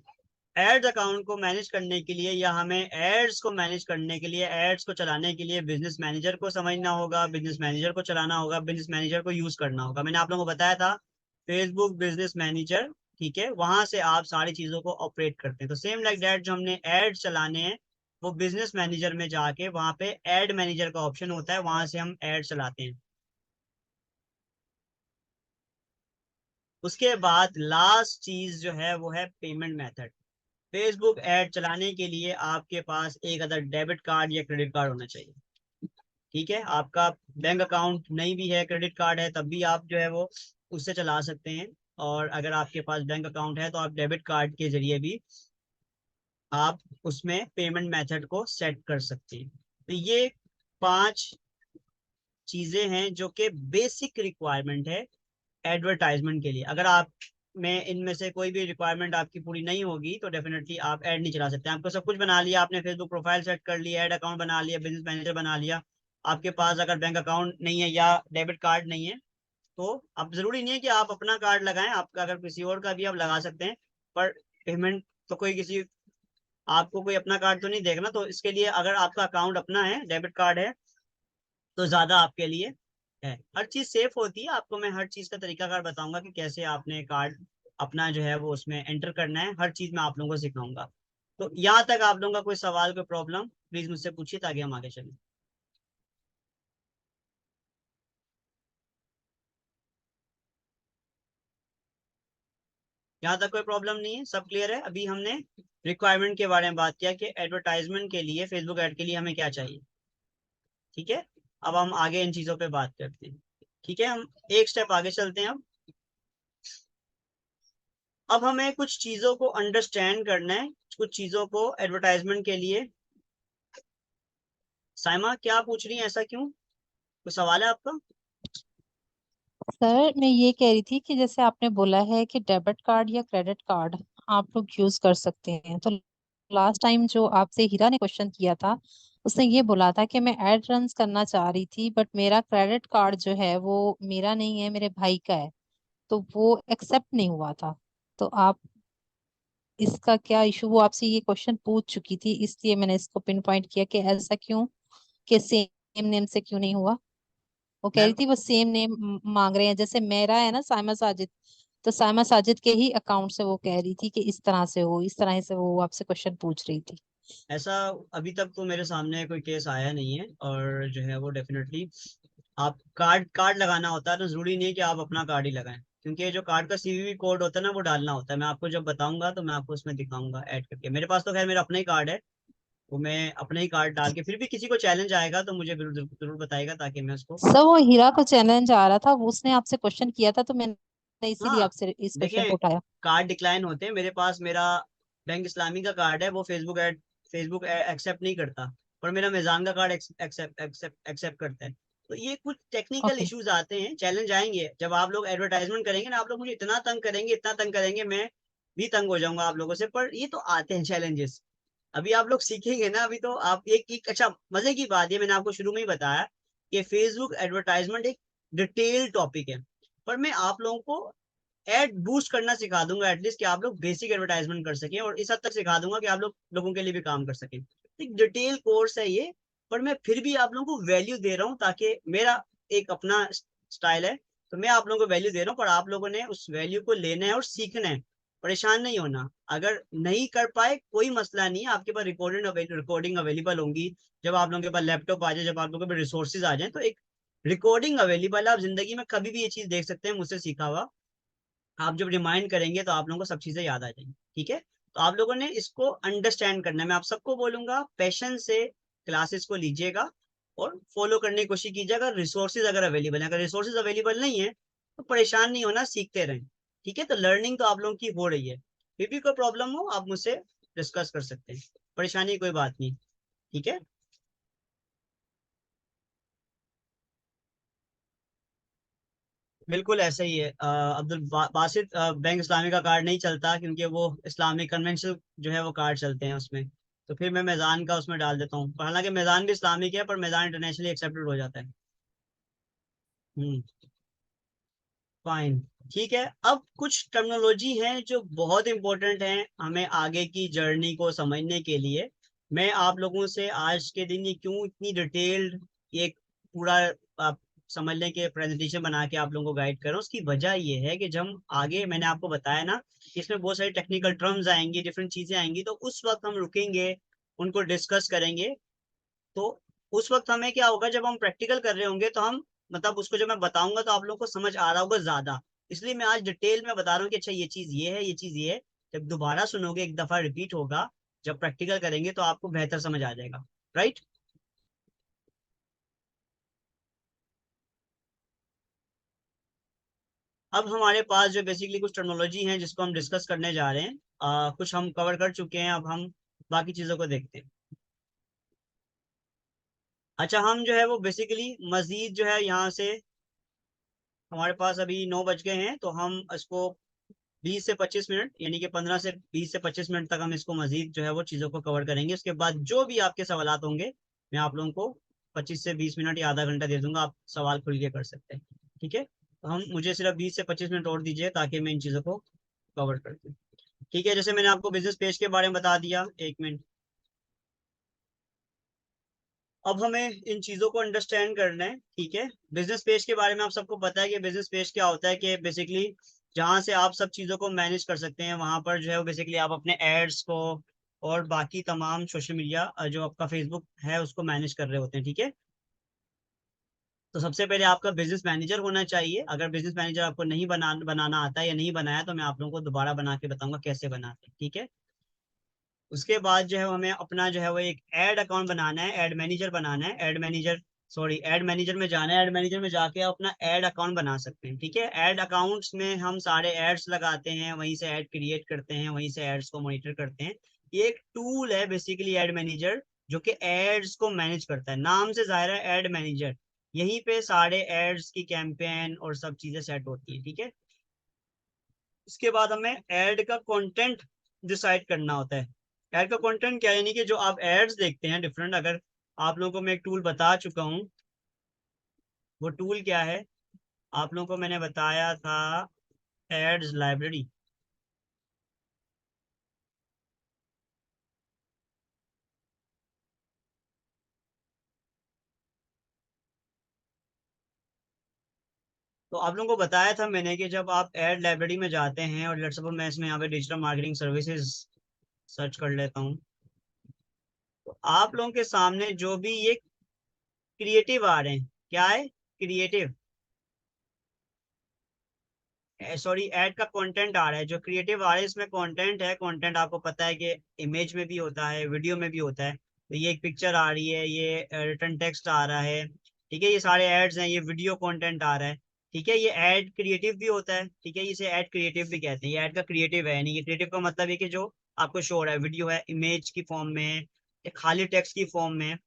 एड्स अकाउंट को मैनेज करने के लिए, या हमें एड्स को मैनेज करने के लिए, एड्स को चलाने के लिए बिजनेस मैनेजर को समझना होगा, बिजनेस मैनेजर को चलाना होगा, बिजनेस मैनेजर को यूज करना होगा। मैंने आप लोगों को बताया था फेसबुक बिजनेस मैनेजर। ठीक है, वहां से आप सारी चीजों को ऑपरेट करते हैं। तो सेम लाइक दैट, जो हमने एड्स चलाने हैं वो बिजनेस मैनेजर में जाके वहां पे एड मैनेजर का ऑप्शन होता है, वहां से हम एड चलाते हैं। उसके बाद लास्ट चीज जो है वो है पेमेंट मेथड। फेसबुक ऐड चलाने के लिए आपके पास एक अदर डेबिट कार्ड या क्रेडिट कार्ड होना चाहिए। ठीक है, आपका बैंक अकाउंट नहीं भी है, क्रेडिट कार्ड है, तब भी आप जो है वो उससे चला सकते हैं। और अगर आपके पास बैंक अकाउंट है तो आप डेबिट कार्ड के जरिए भी आप उसमें पेमेंट मेथड को सेट कर सकते हैं। तो ये 5 चीजें हैं जो कि बेसिक रिक्वायरमेंट है एडवर्टाइजमेंट के लिए। अगर आप में इनमें से कोई भी रिक्वायरमेंट आपकी पूरी नहीं होगी तो डेफिनेटली आप ऐड नहीं चला सकते। आपको सब कुछ बना लिया, आपने फेसबुक प्रोफाइल सेट कर लिया, ऐड अकाउंट बना लिया, बिजनेस मैनेजर बना लिया, आपके पास अगर बैंक अकाउंट नहीं है या डेबिट कार्ड नहीं है, तो अब जरूरी नहीं है कि आप अपना कार्ड लगाएं, आपका अगर किसी और का भी आप लगा सकते हैं, पर पेमेंट तो कोई किसी, आपको कोई अपना कार्ड तो नहीं देखना। तो इसके लिए अगर आपका अकाउंट अपना है, डेबिट कार्ड है, तो ज्यादा आपके लिए है। हर चीज सेफ होती है, आपको मैं हर चीज का तरीकाकार बताऊंगा कि कैसे आपने कार्ड अपना जो है वो उसमें एंटर करना है, हर चीज मैं आप लोगों को सिखाऊंगा। तो यहाँ तक आप लोगों का कोई सवाल, कोई प्रॉब्लम, प्लीज मुझसे पूछिए ताकि हम आगे चलें। यहाँ तक कोई प्रॉब्लम नहीं है, सब क्लियर है। अभी हमने रिक्वायरमेंट के बारे में बात किया कि एडवर्टाइजमेंट के लिए, फेसबुक ऐड के लिए हमें क्या चाहिए। ठीक है, अब हम आगे इन चीजों पे बात करते हैं। ठीक है, हम एक स्टेप आगे चलते हैं। अब हमें कुछ चीजों को अंडरस्टैंड करना है, कुछ चीजों को एडवर्टाइजमेंट के लिए। साइमा क्या पूछ रही है, ऐसा क्यों, कोई सवाल है आपका? सर मैं ये कह रही थी कि जैसे आपने बोला है कि डेबिट कार्ड या क्रेडिट कार्ड आप लोग यूज कर सकते हैं, तो लास्ट टाइम जो आपसे हीरा ने क्वेश्चन किया था उसने ये बोला था कि मैं एड रन करना चाह रही थी बट मेरा क्रेडिट कार्ड जो है वो मेरा नहीं है, मेरे भाई का है, तो वो एक्सेप्ट नहीं हुआ था। तो आप इसका क्या इशू, वो आपसे ये क्वेश्चन पूछ चुकी थी इसलिए मैंने इसको पिन पॉइंट किया कि ऐसा क्यों, कि सेम नेम से क्यों नहीं हुआ। वो कह रही मैम थी वो सेम नेम मांग रहे हैं, जैसे मेरा है ना साइमा साजिद, तो साइमा साजिद के ही अकाउंट से वो कह रही थी कि इस तरह से हो, इस तरह से वो आपसे क्वेश्चन पूछ रही थी। ऐसा अभी तक तो मेरे सामने कोई केस आया नहीं है, और जो है वो डेफिनेटली आप कार्ड कार्ड लगाना होता है तो जरूरी नहीं है कि आप अपना कार्ड ही लगाएं, क्योंकि जो कार्ड का सीवीवी कोड होता है ना वो डालना होता है। मैं आपको जब बताऊंगा तो मैं आपको उसमें दिखाऊंगा ऐड करके। मेरे पास तो खैर मेरा अपना ही कार्ड है, वो मैं अपना ही कार्ड डाल के, फिर भी किसी को चैलेंज आएगा तो मुझे जरूर जरूर बताएगा ताकि मैं उसको। सर वो हीरा को चैलेंज आ रहा था, वो उसने आपसे क्वेश्चन किया था तो मैंने इसीलिए हाँ आपसे इस क्वेश्चन को देखें, उठाया। कार्ड डिक्लाइन होते हैं। मेरे पास मेरा बैंक इस्लामी का कार्ड है, वो फेसबुक एक्सेप्ट नहीं करता, पर मेरा मिजान का कार्ड एक्सेप्ट एक्सेप्ट एक्सेप्ट करता है। तो ये कुछ टेक्निकल ओके। इश्यूज आते हैं, चैलेंज आएंगे जब आप लोग एडवर्टाइजमेंट करेंगे ना। आप लोग मुझे इतना तंग करेंगे, इतना तंग करेंगे, मैं भी तंग हो जाऊंगा आप लोगों से, पर ये तो आते हैं चैलेंजेस। अभी आप लोग सीखेंगे ना, अभी तो आप एक अच्छा मजे की बात है, मैंने आपको शुरू में ही बताया कि फेसबुक एडवर्टाइजमेंट एक डिटेल टॉपिक है, पर मैं आप लोगों को एड बूस्ट करना सिखा दूंगा, एटलीस्ट कि आप लोग बेसिक एडवर्टाइजमेंट कर सकें, और इस हद तक सिखा दूंगा कि आप लोग लोगों के लिए भी काम कर सकें। एक डिटेल कोर्स है ये, पर मैं फिर भी आप लोगों को वैल्यू दे रहा हूँ, ताकि मेरा एक अपना स्टाइल है, तो मैं आप लोगों को वैल्यू दे रहा हूँ, पर आप लोगों ने उस वैल्यू को लेना है और सीखना है। परेशान नहीं होना, अगर नहीं कर पाए कोई मसला नहीं है, आपके पास रिकॉर्डिंग अवेलेबल होंगी। जब आप लोगों के पास लैपटॉप आ जाए, जब आप लोगों के पास रिसोर्सेज आ जाए, तो एक रिकॉर्डिंग अवेलेबल है, आप जिंदगी में कभी भी ये चीज देख सकते हैं मुझसे सीखा हुआ। आप जब रिमाइंड करेंगे तो आप लोगों को सब चीजें याद आ जाएंगी। ठीक है, तो आप लोगों ने इसको अंडरस्टैंड करना है। मैं आप सबको बोलूंगा पैशन से क्लासेस को लीजिएगा और फॉलो करने की कोशिश कीजिएगा, रिसोर्सेज अगर अवेलेबल है। अगर रिसोर्सेज अवेलेबल नहीं है तो परेशान नहीं होना, सीखते रहें। ठीक है, तो लर्निंग तो आप लोगों की हो रही है, फिर भी कोई प्रॉब्लम हो आप मुझसे डिस्कस कर सकते हैं, परेशानी की कोई बात नहीं। ठीक है, बिल्कुल ऐसा ही है। बासित बैंक इस्लामी का कार्ड नहीं चलता, क्योंकि वो इस्लामिक कन्वेंशनल जो है वो कार्ड चलते हैं उसमें, तो फिर मैं मैजान का उसमें डाल देता हूँ। हालांकि मैजान भी इस्लामिक है, पर मैजान इंटरनेशनली एक्सेप्टेड हो जाता है। हम्म, फाइन। ठीक है, अब कुछ टर्मिनोलॉजी है जो बहुत इंपॉर्टेंट है हमें आगे की जर्नी को समझने के लिए। मैं आप लोगों से आज के दिन ये क्यों इतनी डिटेल्ड एक पूरा आप समझ लें कि प्रेजेंटेशन बना के आप लोगों को गाइड कर रहा हूँ, उसकी वजह ये है कि जब आगे मैंने आपको बताया ना कि इसमें बहुत सारी टेक्निकल टर्म्स आएंगी, डिफरेंट चीजें आएंगी, तो उस वक्त हम रुकेंगे, उनको डिस्कस करेंगे। तो उस वक्त हमें क्या होगा, जब हम प्रैक्टिकल कर रहे होंगे तो हम मतलब उसको जब मैं बताऊंगा तो आप लोगों को समझ आ रहा होगा ज्यादा। इसलिए मैं आज डिटेल में बता रहा हूँ कि अच्छा ये चीज ये है, ये चीज ये है। जब दोबारा सुनोगे, एक दफा रिपीट होगा, जब प्रैक्टिकल करेंगे तो आपको बेहतर समझ आ जाएगा। राइट, अब हमारे पास जो बेसिकली कुछ टर्मिनोलॉजी है जिसको हम डिस्कस करने जा रहे हैं, कुछ हम कवर कर चुके हैं, अब हम बाकी चीजों को देखते हैं। अच्छा, हम जो है वो बेसिकली मजीद जो है यहाँ से, हमारे पास अभी 9 बज गए हैं, तो हम इसको 20 से 25 मिनट, यानी कि 15 से 20 से 25 मिनट तक हम इसको मजीद जो है वो चीज़ों को कवर करेंगे। उसके बाद जो भी आपके सवालात होंगे, मैं आप लोगों को 25 से 20 मिनट या आधा घंटा दे दूंगा, आप सवाल खुल के कर सकते हैं। ठीक है, तो हम मुझे सिर्फ 20 से 25 मिनट और दीजिए ताकि मैं इन चीज़ों को कवर कर दूँ। ठीक है, जैसे मैंने आपको बिजनेस पेज के बारे में बता दिया, 1 मिनट। अब हमें इन चीज़ों को अंडरस्टैंड करना है। ठीक है, बिजनेस पेज के बारे में आप सबको पता है कि बिजनेस पेज क्या होता है, कि बेसिकली जहाँ से आप सब चीज़ों को मैनेज कर सकते हैं, वहाँ पर जो है वो बेसिकली आप अपने एड्स को और बाकी तमाम सोशल मीडिया जो आपका फेसबुक है उसको मैनेज कर रहे होते हैं। ठीक है, तो सबसे पहले आपका बिजनेस मैनेजर होना चाहिए। अगर बिजनेस मैनेजर आपको नहीं बनाना आता है या नहीं बनाया, तो मैं आप लोगों को दोबारा बना के बताऊंगा कैसे बनाते हैं, ठीक है। उसके बाद जो है हमें अपना जो है वो एक ऐड अकाउंट बनाना है, ऐड मैनेजर बनाना है। ऐड मैनेजर में जाना है, ऐड मैनेजर में जाके अपना ऐड अकाउंट बना सकते हैं, ठीक है। ऐड अकाउंट्स में हम सारे एड्स लगाते हैं, वहीं से ऐड क्रिएट करते हैं, वहीं से एड्स को मॉनिटर करते हैं। ये एक टूल है बेसिकली ऐड मैनेजर, जो कि एड्स को मैनेज करता है। नाम से जाहिर है ऐड मैनेजर, यहीं पे सारे एड्स की कैंपेन और सब चीजें सेट होती है, ठीक है। उसके बाद हमें ऐड का कंटेंट डिसाइड करना होता है। ऐड का कंटेंट क्या है, यानी कि जो आप एड्स देखते हैं डिफरेंट, अगर आप लोगों को मैं एक टूल बता चुका हूँ, वो टूल क्या है, आप लोगों को मैंने बताया था एड्स लाइब्रेरी। तो आप लोगों को बताया था मैंने कि जब आप एड लाइब्रेरी में जाते हैं, और लेट्स सपोज मैं इसमें यहाँ पे डिजिटल मार्केटिंग सर्विसेज सर्च कर लेता हूँ, तो आप लोगों के सामने जो भी ये क्रिएटिव आ रहे हैं, क्या है क्रिएटिव, सॉरी ऐड का कंटेंट आ रहा है, जो क्रिएटिव आ रहा है इसमें कंटेंट है। कंटेंट आपको पता है कि इमेज में भी होता है, वीडियो में भी होता है। तो ये एक पिक्चर आ रही है, ये रिटर्न टेक्स्ट आ रहा है, ठीक है, ये सारे एड्स हैं, ये वीडियो कंटेंट आ रहा है, ठीक है। ये ऐड क्रिएटिव भी होता है, ठीक है, इसे ऐड क्रिएटिव भी कहते हैं। ये ऐड का क्रिएटिव है, यानी कि क्रिएटिव का मतलब है कि जो आपको शो हो रहा है, वीडियो है, इमेज की फॉर्म में है, या खाली टेक्स्ट की फॉर्म में है।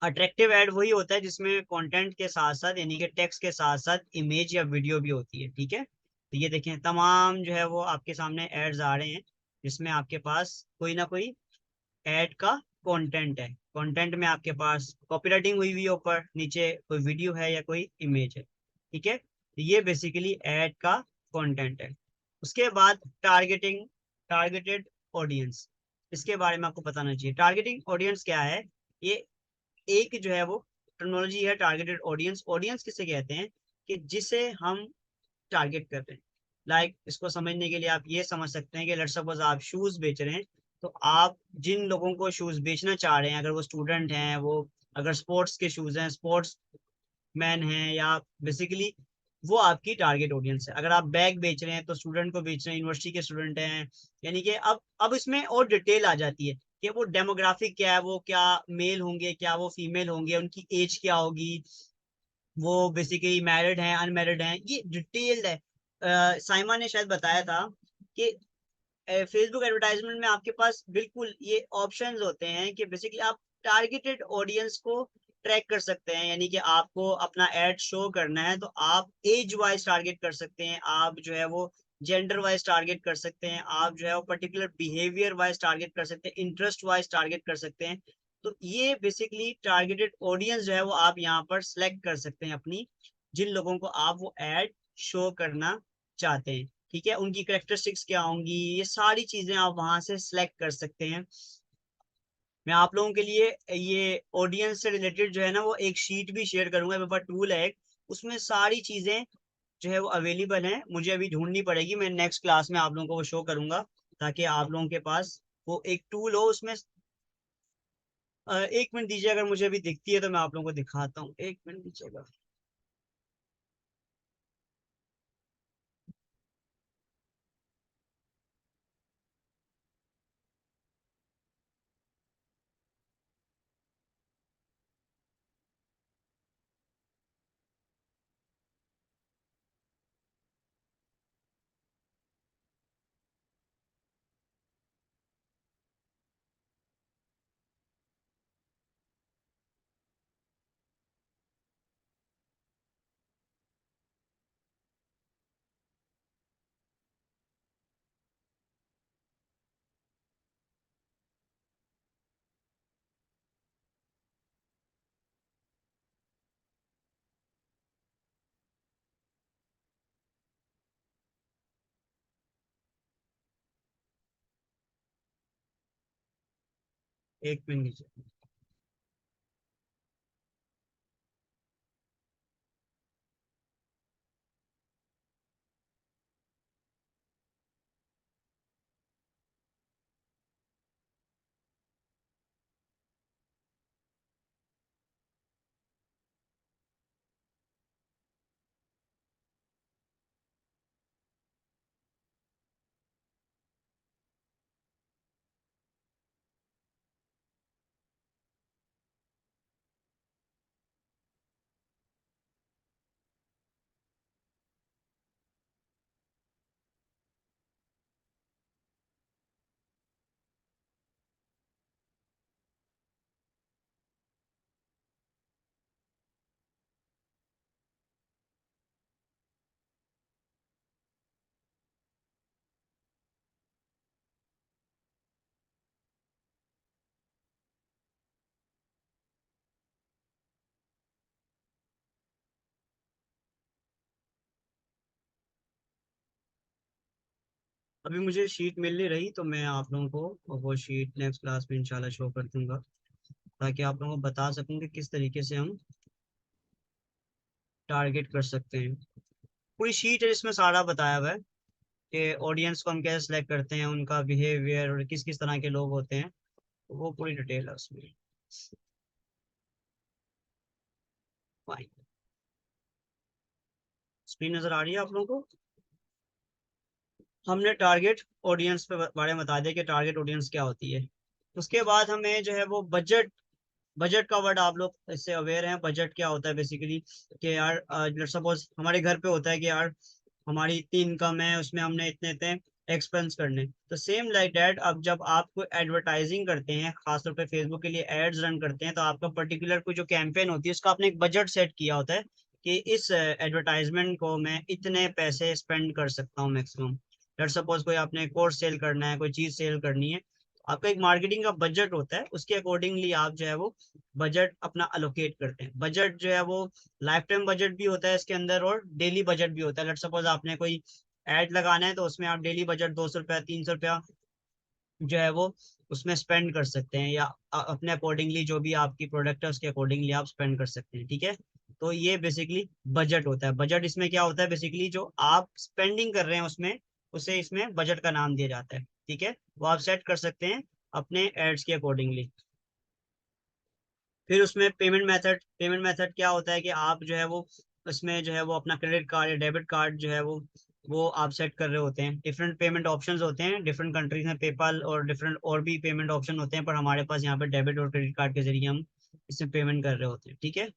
अट्रैक्टिव ऐड वही होता है जिसमें कंटेंट के साथ साथ, यानी कि टेक्स्ट के साथ साथ इमेज या वीडियो भी होती है, ठीक है। तो ये देखें तमाम जो है वो आपके सामने एड्स आ रहे हैं, जिसमें आपके पास कोई ना कोई ऐड का कंटेंट है। कंटेंट में आपके पास कॉपीराइटिंग हुई हुई है, ऊपर नीचे कोई वीडियो है या कोई इमेज है, ठीक है। तो ये बेसिकली ऐड का कंटेंट है। उसके बाद टारगेटेड ऑडियंस, इसके बारे में आपको बताना चाहिए। टारगेटिंग ऑडियंस क्या है, ये एक जो है वो टेक्नोलॉजी है टारगेटेड ऑडियंस। ऑडियंस किसे कहते हैं, कि जिसे हम टारगेट कर रहे हैं। लाइक इसको समझने के लिए आप ये समझ सकते हैं कि लेट्स सपोज आप शूज बेच रहे हैं, तो आप जिन लोगों को शूज बेचना चाह रहे हैं, अगर वो स्टूडेंट हैं, वो अगर स्पोर्ट्स के शूज हैं, स्पोर्ट्स मैन हैं, या बेसिकली वो आपकी टारगेट ऑडियंस है। अगर आप बैग बेच रहे हैं तो स्टूडेंट को बेच रहे हैं, यूनिवर्सिटी के स्टूडेंट हैं। यानी कि अब इसमें और डिटेल आ जाती है कि वो डेमोग्राफिक क्या है, वो क्या मेल होंगे, क्या वो फीमेल होंगे, उनकी एज क्या होगी, वो बेसिकली मैरिड हैं, अनमैरिड हैं, ये डिटेल्ड है। साइमा ने शायद बताया था कि फेसबुक एडवर्टाइजमेंट में आपके पास बिल्कुल ये ऑप्शंस होते हैं कि बेसिकली आप टारगेटेड ऑडियंस को ट्रैक कर सकते हैं। यानी कि आपको अपना एड शो करना है, तो आप एज वाइज टारगेट कर सकते हैं, आप जो है वो जेंडर वाइज टारगेट कर सकते हैं, आप जो है वो पर्टिकुलर बिहेवियर वाइज टारगेट कर सकते हैं, इंटरेस्ट वाइज टारगेट कर सकते हैं। तो ये बेसिकली टारगेटेड ऑडियंस जो है वो आप यहाँ पर सिलेक्ट कर सकते हैं अपनी, जिन लोगों को आप वो एड शो करना चाहते हैं, ठीक है। उनकी करेक्टरिस्टिक्स क्या होंगी, ये सारी चीजें आप वहां से सिलेक्ट कर सकते हैं। मैं आप लोगों के लिए ये ऑडियंस से रिलेटेड जो है ना वो एक शीट भी शेयर करूंगा, मेरे पास टूल है एक, उसमें सारी चीजें जो है वो अवेलेबल हैं। मुझे अभी ढूंढनी पड़ेगी, मैं नेक्स्ट क्लास में आप लोगों को वो शो करूंगा, ताकि आप लोगों के पास वो एक टूल हो उसमें। एक मिनट दीजिए, अगर मुझे अभी दिखती है तो मैं आप लोगों को दिखाता हूँ, एक मिनट दीजिएगा। एक मिनट दीजिए। अभी मुझे शीट मिल नहीं रही, तो मैं आप लोगों को वो शीट नेक्स्ट क्लास में इंशाल्लाह शो कर दूंगा, ताकि आप लोगों को बता सकूं कि किस तरीके से हम टारगेट कर सकते हैं। पूरी शीट है जिसमें सारा बताया हुआ है कि ऑडियंस को हम कैसे सेलेक्ट करते हैं, उनका बिहेवियर और किस किस तरह के लोग होते हैं, तो वो पूरी डिटेल है उसमें। फाइन, स्क्रीन नजर आ रही है आप लोगों को? हमने टारगेट ऑडियंस पे बारे में बता दिया कि टारगेट ऑडियंस क्या होती है। उसके बाद हमें जो है वो बजट, बजट का वर्ड आप लोग इससे अवेयर हैं। बजट क्या होता है बेसिकली, कि यार लेट्स सपोज हमारे घर पे होता है कि यार हमारी इतनी इनकम है, उसमें हमने इतने इतने एक्सपेंस करने, तो सेम लाइक डैट अब जब आप कोई एडवर्टाइजिंग करते हैं, खासतौर पे फेसबुक के लिए एड्स रन करते हैं, तो आपका पर्टिकुलर कोई जो कैंपेन होती है उसका आपने एक बजट सेट किया होता है कि इस एडवर्टाइजमेंट को मैं इतने पैसे स्पेंड कर सकता हूँ मैक्सिमम। लेट्स सपोज कोई आपने कोर्स सेल करना है, कोई चीज सेल करनी है, आपका एक मार्केटिंग का बजट होता है, उसके अकॉर्डिंगली आप जो है वो बजट अपना अलोकेट करते हैं। बजट जो है वो लाइफ टाइम बजट भी होता है इसके अंदर, और डेली बजट भी होता है। लेट सपोज आपने कोई ऐड लगाना है, तो उसमें आप डेली बजट 200 रुपया 300 रुपया जो है वो उसमें स्पेंड कर सकते हैं, या अपने अकॉर्डिंगली जो भी आपकी प्रोडक्ट है उसके अकॉर्डिंगली आप स्पेंड कर सकते हैं। ठीक है, तो ये बेसिकली बजट होता है। बजट इसमें क्या होता है बेसिकली, जो आप स्पेंडिंग कर रहे हैं उसमें, उसे इसमें बजट का नाम दिया जाता है। ठीक है, वो आप सेट कर सकते हैं अपने एड्स के अकॉर्डिंगली। फिर उसमें पेमेंट मेथड, पेमेंट मेथड क्या होता है कि आप जो है वो उसमें जो है वो अपना क्रेडिट कार्ड या डेबिट कार्ड जो है वो आप सेट कर रहे होते हैं। डिफरेंट पेमेंट ऑप्शंस होते हैं डिफरेंट कंट्रीज में, पेपाल और डिफरेंट और भी पेमेंट ऑप्शन होते हैं, पर हमारे पास यहाँ पे डेबिट और क्रेडिट कार्ड के जरिए हम इसमें पेमेंट कर रहे होते हैं। ठीक है,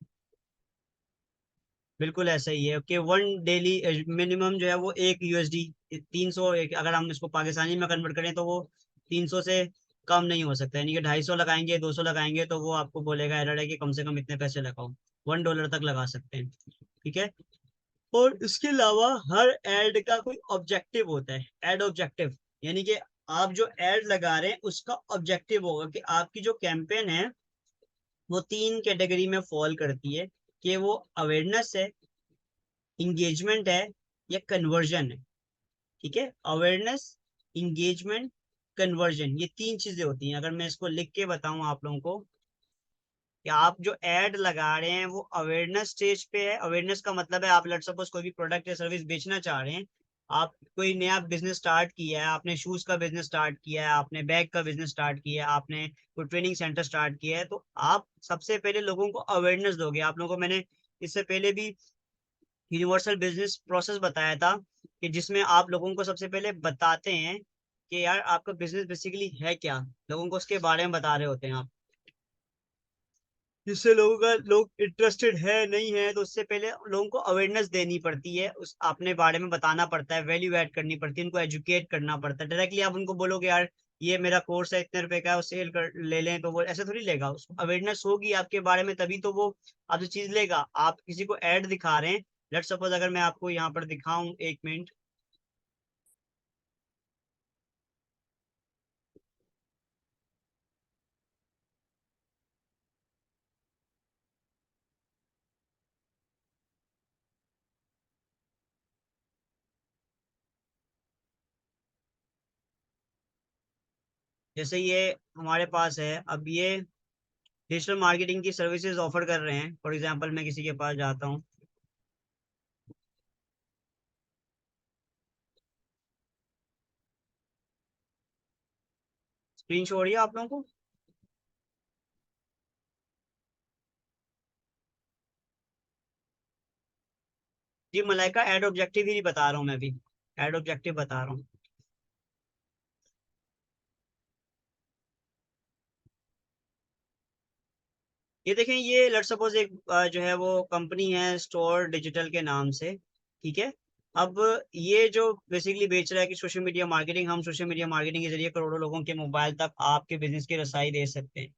बिल्कुल ऐसा ही है कि वन डेली मिनिमम जो है वो 1 USD 300, अगर हम इसको पाकिस्तानी में कन्वर्ट करें तो वो 300 से कम नहीं हो सकता, यानी कि 250 लगाएंगे 200 लगाएंगे तो वो आपको बोलेगा एरर है कि कम से कम इतने पैसे लगाओ। $1 तक लगा सकते हैं। ठीक है, और इसके अलावा हर एड का कोई ऑब्जेक्टिव होता है, एड ऑब्जेक्टिव, यानी कि आप जो एड लगा रहे हैं उसका ऑब्जेक्टिव होगा कि आपकी जो कैंपेन है वो 3 कैटेगरी में फॉल करती है, कि वो अवेयरनेस है, इंगेजमेंट है, या कन्वर्जन है। ठीक है, अवेयरनेस, इंगेजमेंट, कन्वर्जन, ये 3 चीजें होती हैं। अगर मैं इसको लिख के बताऊं आप लोगों को कि आप जो एड लगा रहे हैं वो अवेयरनेस स्टेज पे है। अवेयरनेस का मतलब है आप लेट्स सपोज कोई भी प्रोडक्ट या सर्विस बेचना चाह रहे हैं, आप कोई नया बिजनेस स्टार्ट किया है, आपने शूज का बिजनेस स्टार्ट किया है, आपने बैग का बिजनेस स्टार्ट किया है, आपने कोई ट्रेनिंग सेंटर स्टार्ट किया है, तो आप सबसे पहले लोगों को अवेयरनेस दोगे। आप लोगों को मैंने इससे पहले भी यूनिवर्सल बिजनेस प्रोसेस बताया था, कि जिसमें आप लोगों को सबसे पहले बताते हैं कि यार आपका बिजनेस बेसिकली है क्या, लोगों को उसके बारे में बता रहे होते हैं आप, जिससे लोग इंटरेस्टेड है नहीं है, तो उससे पहले लोगों को अवेयरनेस देनी पड़ती है, उस अपने बारे में बताना पड़ता है, वैल्यू ऐड करनी पड़ती है, उनको एजुकेट करना पड़ता है। डायरेक्टली आप उनको बोलोगे यार ये मेरा कोर्स है इतने रुपए का है, वो सेल कर ले लें, तो वो ऐसे थोड़ी लेगा। उसको अवेयरनेस होगी आपके बारे में तभी तो वो आपसे चीज लेगा। आप किसी को ऐड दिखा रहे हैं, लेट्स सपोज अगर मैं आपको यहाँ पर दिखाऊं, 1 मिनट, जैसे ये हमारे पास है, अब ये डिजिटल मार्केटिंग की सर्विसेज ऑफर कर रहे हैं। फॉर एग्जांपल मैं किसी के पास जाता हूँ, स्क्रीन शो हो रही है आप लोगों को? जी मलाइका, एड ऑब्जेक्टिव ही बता रहा हूँ मैं भी, एड ऑब्जेक्टिव बता रहा हूँ। ये देखें, ये लेट्स सपोज एक जो है वो कंपनी है स्टोर डिजिटल के नाम से। ठीक है, अब ये जो बेसिकली बेच रहा है कि सोशल मीडिया मार्केटिंग, हम सोशल मीडिया मार्केटिंग के जरिए करोड़ों लोगों के मोबाइल तक आपके बिजनेस की रसाई दे सकते हैं।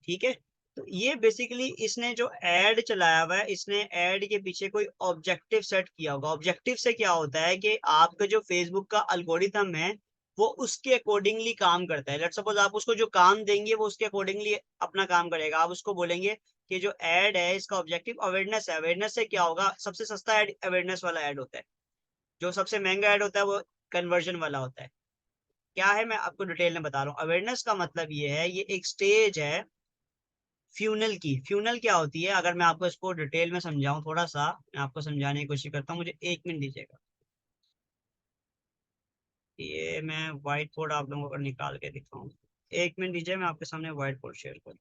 ठीक है, तो ये बेसिकली इसने जो एड चलाया हुआ है, इसने एड के पीछे कोई ऑब्जेक्टिव सेट किया होगा। ऑब्जेक्टिव से क्या होता है कि आपका जो फेसबुक का अल्गोरिथम है वो उसके अकॉर्डिंगली काम करता है। लेट सपोज आप उसको जो काम देंगे वो उसके अकॉर्डिंगली अपना काम करेगा। आप उसको बोलेंगे कि जो एड है इसका ऑब्जेक्टिव अवेयरनेस है, अवेयरनेस से क्या होगा, सबसे सस्ता एड अवेयरनेस वाला एड होता है, जो सबसे महंगा एड होता है वो कन्वर्जन वाला होता है। क्या है मैं आपको डिटेल में बता रहा हूँ। अवेयरनेस का मतलब ये है, ये एक स्टेज है फ्यूनल की। फ्यूनल क्या होती है, अगर मैं आपको इसको डिटेल में समझाऊं, थोड़ा सा मैं आपको समझाने की कोशिश करता हूँ, मुझे 1 मिनट दीजिएगा। ये मैं व्हाइट बोर्ड आप लोगों को निकाल के दिखाऊं, 1 मिनट दीजिए, मैं आपके सामने व्हाइट बोर्ड शेयर करूँ।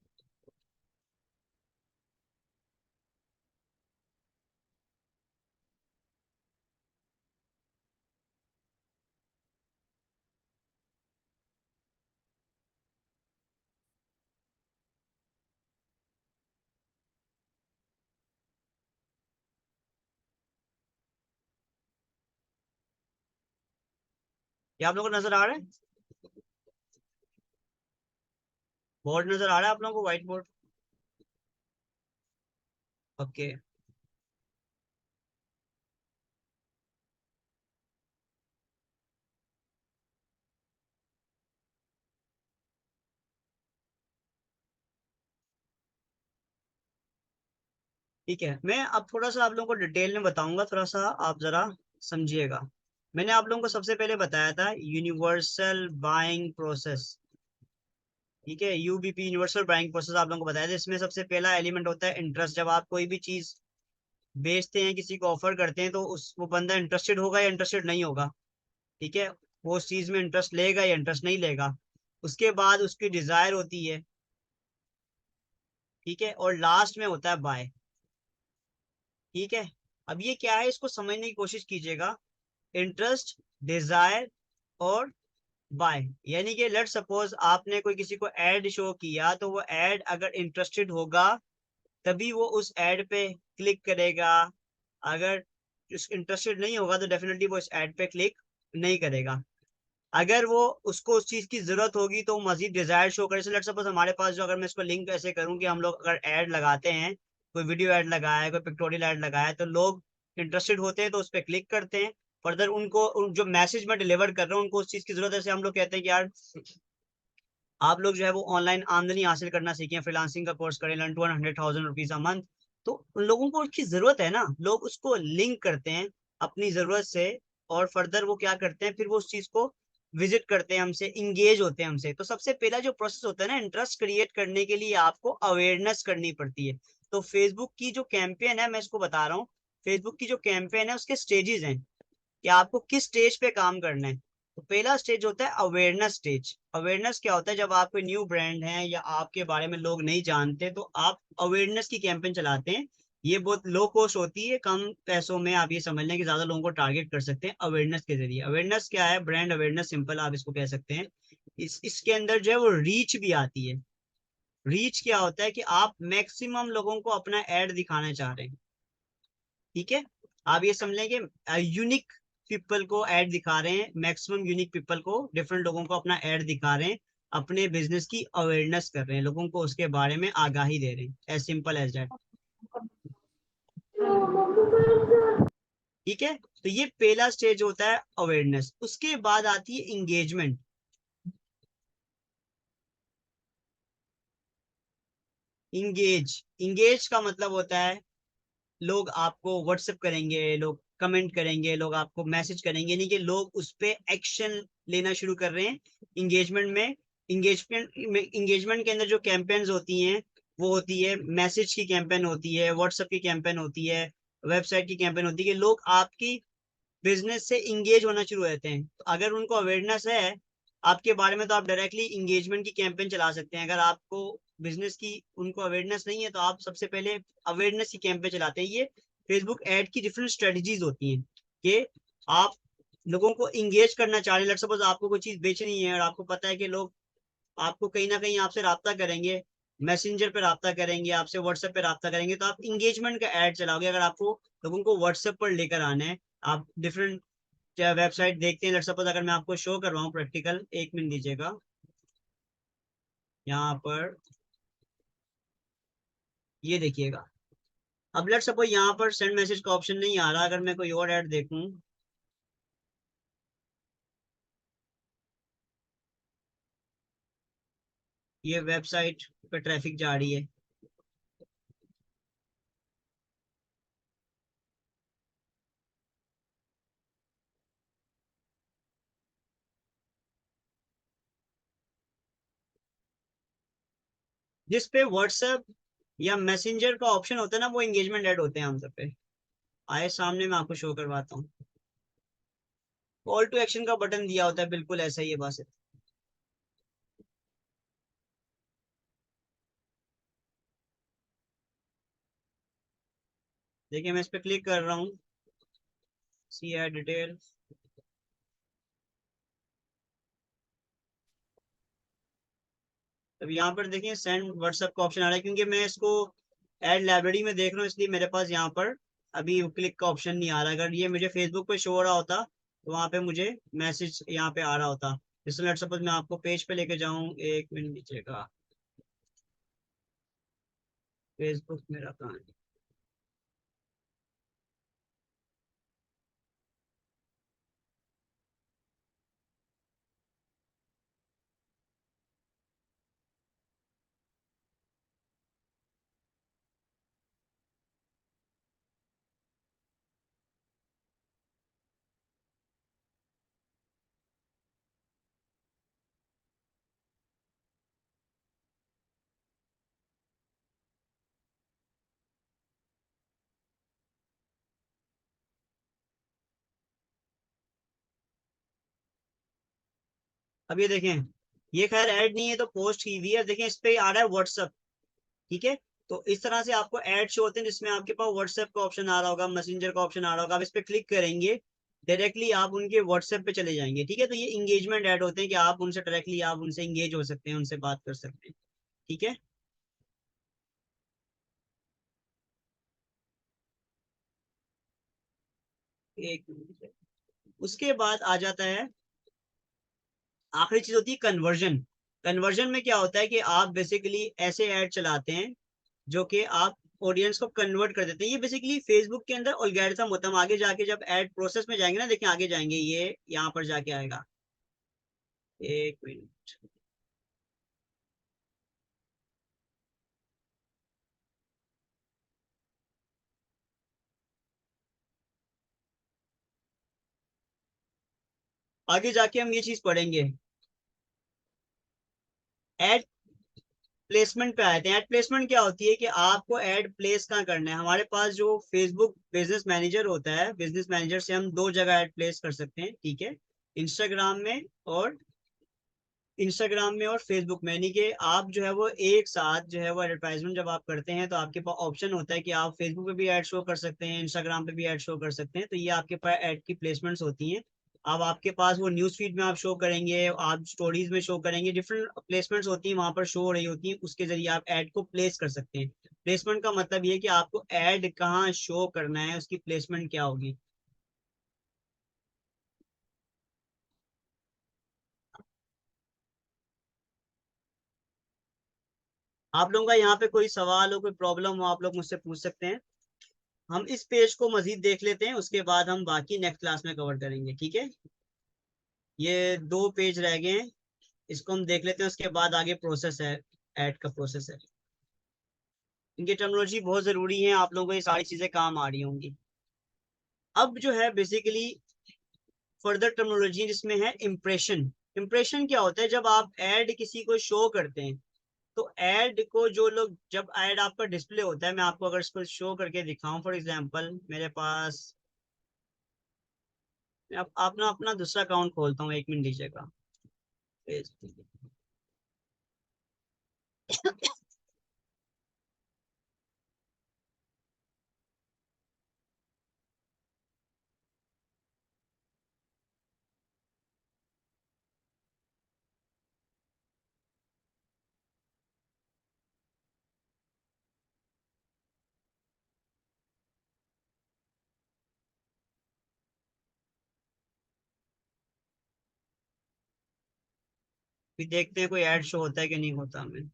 क्या आप लोगों को नजर आ रहा है, बोर्ड नजर आ रहा है आप लोगों को, व्हाइट बोर्ड? ओके। ठीक है, मैं अब थोड़ा सा आप लोगों को डिटेल में बताऊंगा, थोड़ा सा आप जरा समझिएगा। मैंने आप लोगों को सबसे पहले बताया था यूनिवर्सल बाइंग प्रोसेस। ठीक है, यूबीपी, यूनिवर्सल बाइंग प्रोसेस आप लोगों को बताया था। इसमें सबसे पहला एलिमेंट होता है इंटरेस्ट। जब आप कोई भी चीज बेचते हैं, किसी को ऑफर करते हैं, तो उस वो बंदा इंटरेस्टेड होगा या इंटरेस्टेड नहीं होगा। ठीक है, वो उस चीज में इंटरेस्ट लेगा या इंटरेस्ट नहीं लेगा। उसके बाद उसकी डिजायर होती है। ठीक है, और लास्ट में होता है बाय। ठीक है, अब ये क्या है, इसको समझने की कोशिश कीजिएगा। इंटरेस्ट, डिजायर और बाय, यानी कि लेट सपोज आपने कोई किसी को एड शो किया, तो वो एड अगर इंटरेस्टेड होगा तभी वो उस एड पे क्लिक करेगा। अगर इंटरेस्टेड नहीं होगा तो डेफिनेटली वो इस एड पे क्लिक नहीं करेगा। अगर वो उसको उस चीज की जरूरत होगी तो मजीद डिजायर शो करे। लेट सपोज हमारे पास जो, अगर मैं इसको लिंक ऐसे करूं कि हम लोग अगर ऐड लगाते हैं, कोई वीडियो ऐड लगाया है, कोई पिक्टोरियल ऐड लगाया है, तो लोग इंटरेस्टेड होते हैं तो उस पर क्लिक करते हैं। फर्दर उनको जो मैसेज मैं डिलीवर कर रहा हूँ, उनको उस चीज की जरूरत है। जैसे हम लोग कहते हैं कि यार आप लोग जो है वो ऑनलाइन आमदनी हासिल करना सीखें, फ्रीलांसिंग का कोर्स करें, learn to 100,000 rupees a month. तो उन लोगों को उसकी जरूरत है ना, लोग उसको लिंक करते हैं अपनी जरूरत से, और फर्दर वो क्या करते हैं, फिर वो उस चीज को विजिट करते हैं हमसे, इंगेज होते हैं हमसे। तो सबसे पहला जो प्रोसेस होता है ना, इंटरेस्ट क्रिएट करने के लिए आपको अवेयरनेस करनी पड़ती है। तो फेसबुक की जो कैंपेन है, मैं इसको बता रहा हूँ, फेसबुक की जो कैंपेन है उसके स्टेजेस हैं कि आपको किस स्टेज पे काम करना है। तो पहला स्टेज होता है अवेयरनेस स्टेज। अवेयरनेस क्या होता है, जब आप कोई न्यू ब्रांड है या आपके बारे में लोग नहीं जानते, तो आप अवेयरनेस की कैंपेन चलाते हैं। ये बहुत लो कॉस्ट होती है, कम पैसों में आप ये समझ लें कि ज्यादा लोगों को टारगेट कर सकते हैं अवेयरनेस के जरिए। अवेयरनेस क्या है, ब्रांड अवेयरनेस, सिंपल आप इसको कह सकते हैं। इसके अंदर जो है वो रीच भी आती है। रीच क्या होता है कि आप मैक्सिमम लोगों को अपना एड दिखाना चाह रहे हैं। ठीक है, आप ये समझ लें कि यूनिक पीपल को ऐड दिखा रहे हैं, मैक्सिमम यूनिक पीपल को, डिफरेंट लोगों को अपना ऐड दिखा रहे हैं, अपने बिजनेस की अवेयरनेस कर रहे हैं, लोगों को उसके बारे में आगाही दे रहे हैं, एज सिंपल एज दैट। ठीक है, तो ये पहला स्टेज होता है अवेयरनेस। उसके बाद आती है इंगेजमेंट। इंगेज का मतलब होता है लोग आपको व्हाट्सएप करेंगे, लोग कमेंट करेंगे, लोग आपको मैसेज करेंगे, नहीं कि लोग उस पर एक्शन लेना शुरू कर रहे हैं। इंगेजमेंट में, इंगेजमेंट के अंदर जो कैंपेन्स होती हैं, वो होती है मैसेज की कैंपेन होती है, व्हाट्सएप की कैंपेन होती है, वेबसाइट की कैंपेन होती है, कि लोग आपकी बिजनेस से इंगेज होना शुरू रहते हैं। तो अगर उनको अवेयरनेस है आपके बारे में, तो आप डायरेक्टली इंगेजमेंट की कैंपेन चला सकते हैं। अगर आपको बिजनेस की उनको अवेयरनेस नहीं है, तो आप सबसे पहले अवेयरनेस की कैंपेन चलाते हैं। ये फेसबुक ऐड की डिफरेंट स्ट्रेटजीज होती हैं कि आप लोगों को इंगेज करना चाह रहे हैं। लेट्स सपोज आपको कोई चीज बेचनी है और आपको पता है कि लोग आपको कहीं ना कहीं आपसे रब्ता करेंगे, मैसेंजर पे रब्ता करेंगे, आपसे व्हाट्सएप पे रब्ता करेंगे, तो आप इंगेजमेंट का ऐड चलाओगे। अगर आपको लोगों को व्हाट्सएप पर लेकर आना है, आप डिफरेंट वेबसाइट देखते हैं। लेट्स सपोज अगर मैं आपको शो करवाऊं प्रैक्टिकल, 1 मिनट दीजिएगा, यहाँ पर ये देखिएगा। अब लेट्स सपोज यहाँ पर सेंड मैसेज का ऑप्शन नहीं आ रहा, अगर मैं कोई और ऐड देखूं, ये वेबसाइट पे ट्रैफिक जा रही है, जिस पे व्हाट्सएप या मैसेंजर का ऑप्शन होता है ना, वो एंगेजमेंट ऐड होते हैं आमतौर पे। आए सामने मैं आपको शो करवाता हूँ। कॉल टू एक्शन का बटन दिया होता है, बिल्कुल ऐसा ही है बस। देखिए मैं इस पे क्लिक कर रहा हूँ, सी है डिटेल। अब यहाँ पर देखिए सेंड व्हाट्सएप का ऑप्शन आ रहा है, क्योंकि मैं इसको ऐड लाइब्रेरी में देख रहा हूँ, इसलिए मेरे पास यहाँ पर अभी क्लिक का ऑप्शन नहीं आ रहा। अगर ये मुझे फेसबुक पे शो हो रहा होता तो वहाँ पे मुझे मैसेज यहाँ पे आ रहा होता। जैसे लेट्स सपोज मैं आपको पेज पे लेके जाऊँ, एक मिनट नीचे का, फेसबुक मेरा कहाँ है? अब ये देखें, ये खैर ऐड नहीं है तो पोस्ट की हुई है। देखें इस पे आ रहा है व्हाट्सएप, ठीक है। तो इस तरह से आपको ऐड शो होते हैं, जिसमें आपके पास व्हाट्सएप का ऑप्शन आ रहा होगा, मैसेंजर का ऑप्शन आ रहा होगा। आप इस पे क्लिक करेंगे, डायरेक्टली आप उनके व्हाट्सएप पे चले जाएंगे, ठीक है। तो ये इंगेजमेंट ऐड होते हैं कि आप उनसे डायरेक्टली आप उनसे इंगेज हो सकते हैं, उनसे बात कर सकते हैं, ठीक है। एक मिनट। उसके बाद आ जाता है, आखिरी चीज होती है कन्वर्जन। कन्वर्जन में क्या होता है कि आप बेसिकली ऐसे ऐड चलाते हैं जो कि आप ऑडियंस को कन्वर्ट कर देते हैं। ये बेसिकली फेसबुक के अंदर एल्गोरिथम होता है। हम आगे जाके जब ऐड प्रोसेस में जाएंगे ना, देखिए आगे जाएंगे, ये यहाँ पर जाके आएगा। एक मिनट। आगे जाके हम ये चीज पढ़ेंगे। एड प्लेसमेंट पे आए थे। एड प्लेसमेंट क्या होती है कि आपको एड प्लेस कहाँ करना है। हमारे पास जो फेसबुक बिजनेस मैनेजर होता है, बिजनेस मैनेजर से हम दो जगह एड प्लेस कर सकते हैं, ठीक है। इंस्टाग्राम में और फेसबुक में, यानी कि आप जो है वो एक साथ जो है वो एडवर्टाइजमेंट जब आप करते हैं तो आपके पास ऑप्शन होता है कि आप फेसबुक पे भी ऐड शो कर सकते हैं, इंस्टाग्राम पे भी ऐड शो कर सकते हैं। तो ये आपके पास ऐड की प्लेसमेंट्स होती हैं। अब आपके पास वो न्यूज फीड में आप शो करेंगे, आप स्टोरीज में शो करेंगे, डिफरेंट प्लेसमेंट्स होती हैं वहां पर शो हो रही होती हैं। उसके जरिए आप ऐड को प्लेस कर सकते हैं। प्लेसमेंट का मतलब ये है कि आपको ऐड कहाँ शो करना है, उसकी प्लेसमेंट क्या होगी। आप लोगों का यहाँ पे कोई सवाल हो, कोई प्रॉब्लम हो, आप लोग मुझसे पूछ सकते हैं। हम इस पेज को मजीद देख लेते हैं, उसके बाद हम बाकी नेक्स्ट क्लास में कवर करेंगे, ठीक है। ये दो पेज रह गए हैं, इसको हम देख लेते हैं, उसके बाद आगे प्रोसेस है, ऐड का प्रोसेस है। इनकी टर्मिनोलॉजी बहुत जरूरी है, आप लोगों को ये सारी चीजें काम आ रही होंगी। अब जो है बेसिकली फर्दर टर्मिनोलॉजी जिसमें है इम्प्रेशन। इम्प्रेशन क्या होता है, जब आप ऐड किसी को शो करते हैं तो ऐड को जो लोग, जब ऐड आपका डिस्प्ले होता है, मैं आपको अगर इसको शो करके दिखाऊं, फॉर एग्जांपल मेरे पास, मैं अपना अपना दूसरा अकाउंट खोलता हूँ, एक मिनट दीजिएगा। फिर देखते हैं कोई ऐड शो होता है कि नहीं होता हमें।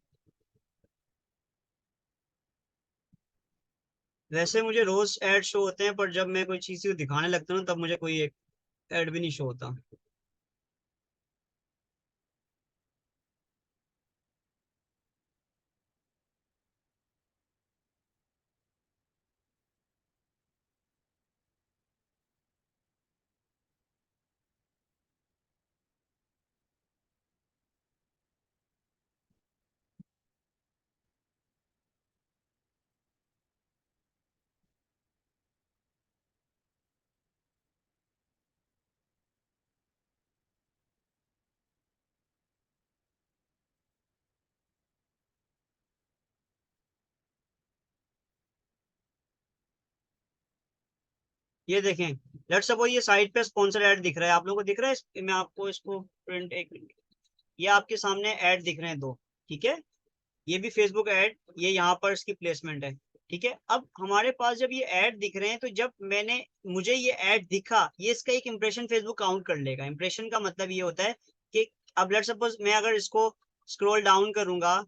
वैसे मुझे रोज ऐड शो होते हैं, पर जब मैं कोई चीज को दिखाने लगता हूँ तब मुझे कोई एक ऐड भी नहीं शो होता। ये देखें, लेट्स सपोज ये साइट पे स्पॉन्सर ऐड दिख रहा है, आप लोगों को दिख रहा है, मैं आपको इसको प्रिंट, एक मिनट, ये आपके सामने ऐड दिख रहे हैं दो, ठीक है, ये भी फेसबुक ऐड, ये यहाँ पर इसकी प्लेसमेंट है, ठीक है। अब हमारे पास जब ये ऐड दिख रहे हैं, तो जब मुझे ये ऐड दिखा, ये इसका एक इंप्रेशन फेसबुक काउंट कर लेगा। इंप्रेशन का मतलब ये होता है कि अब लेट्स सपोज मैं अगर इसको स्क्रॉल डाउन करूंगा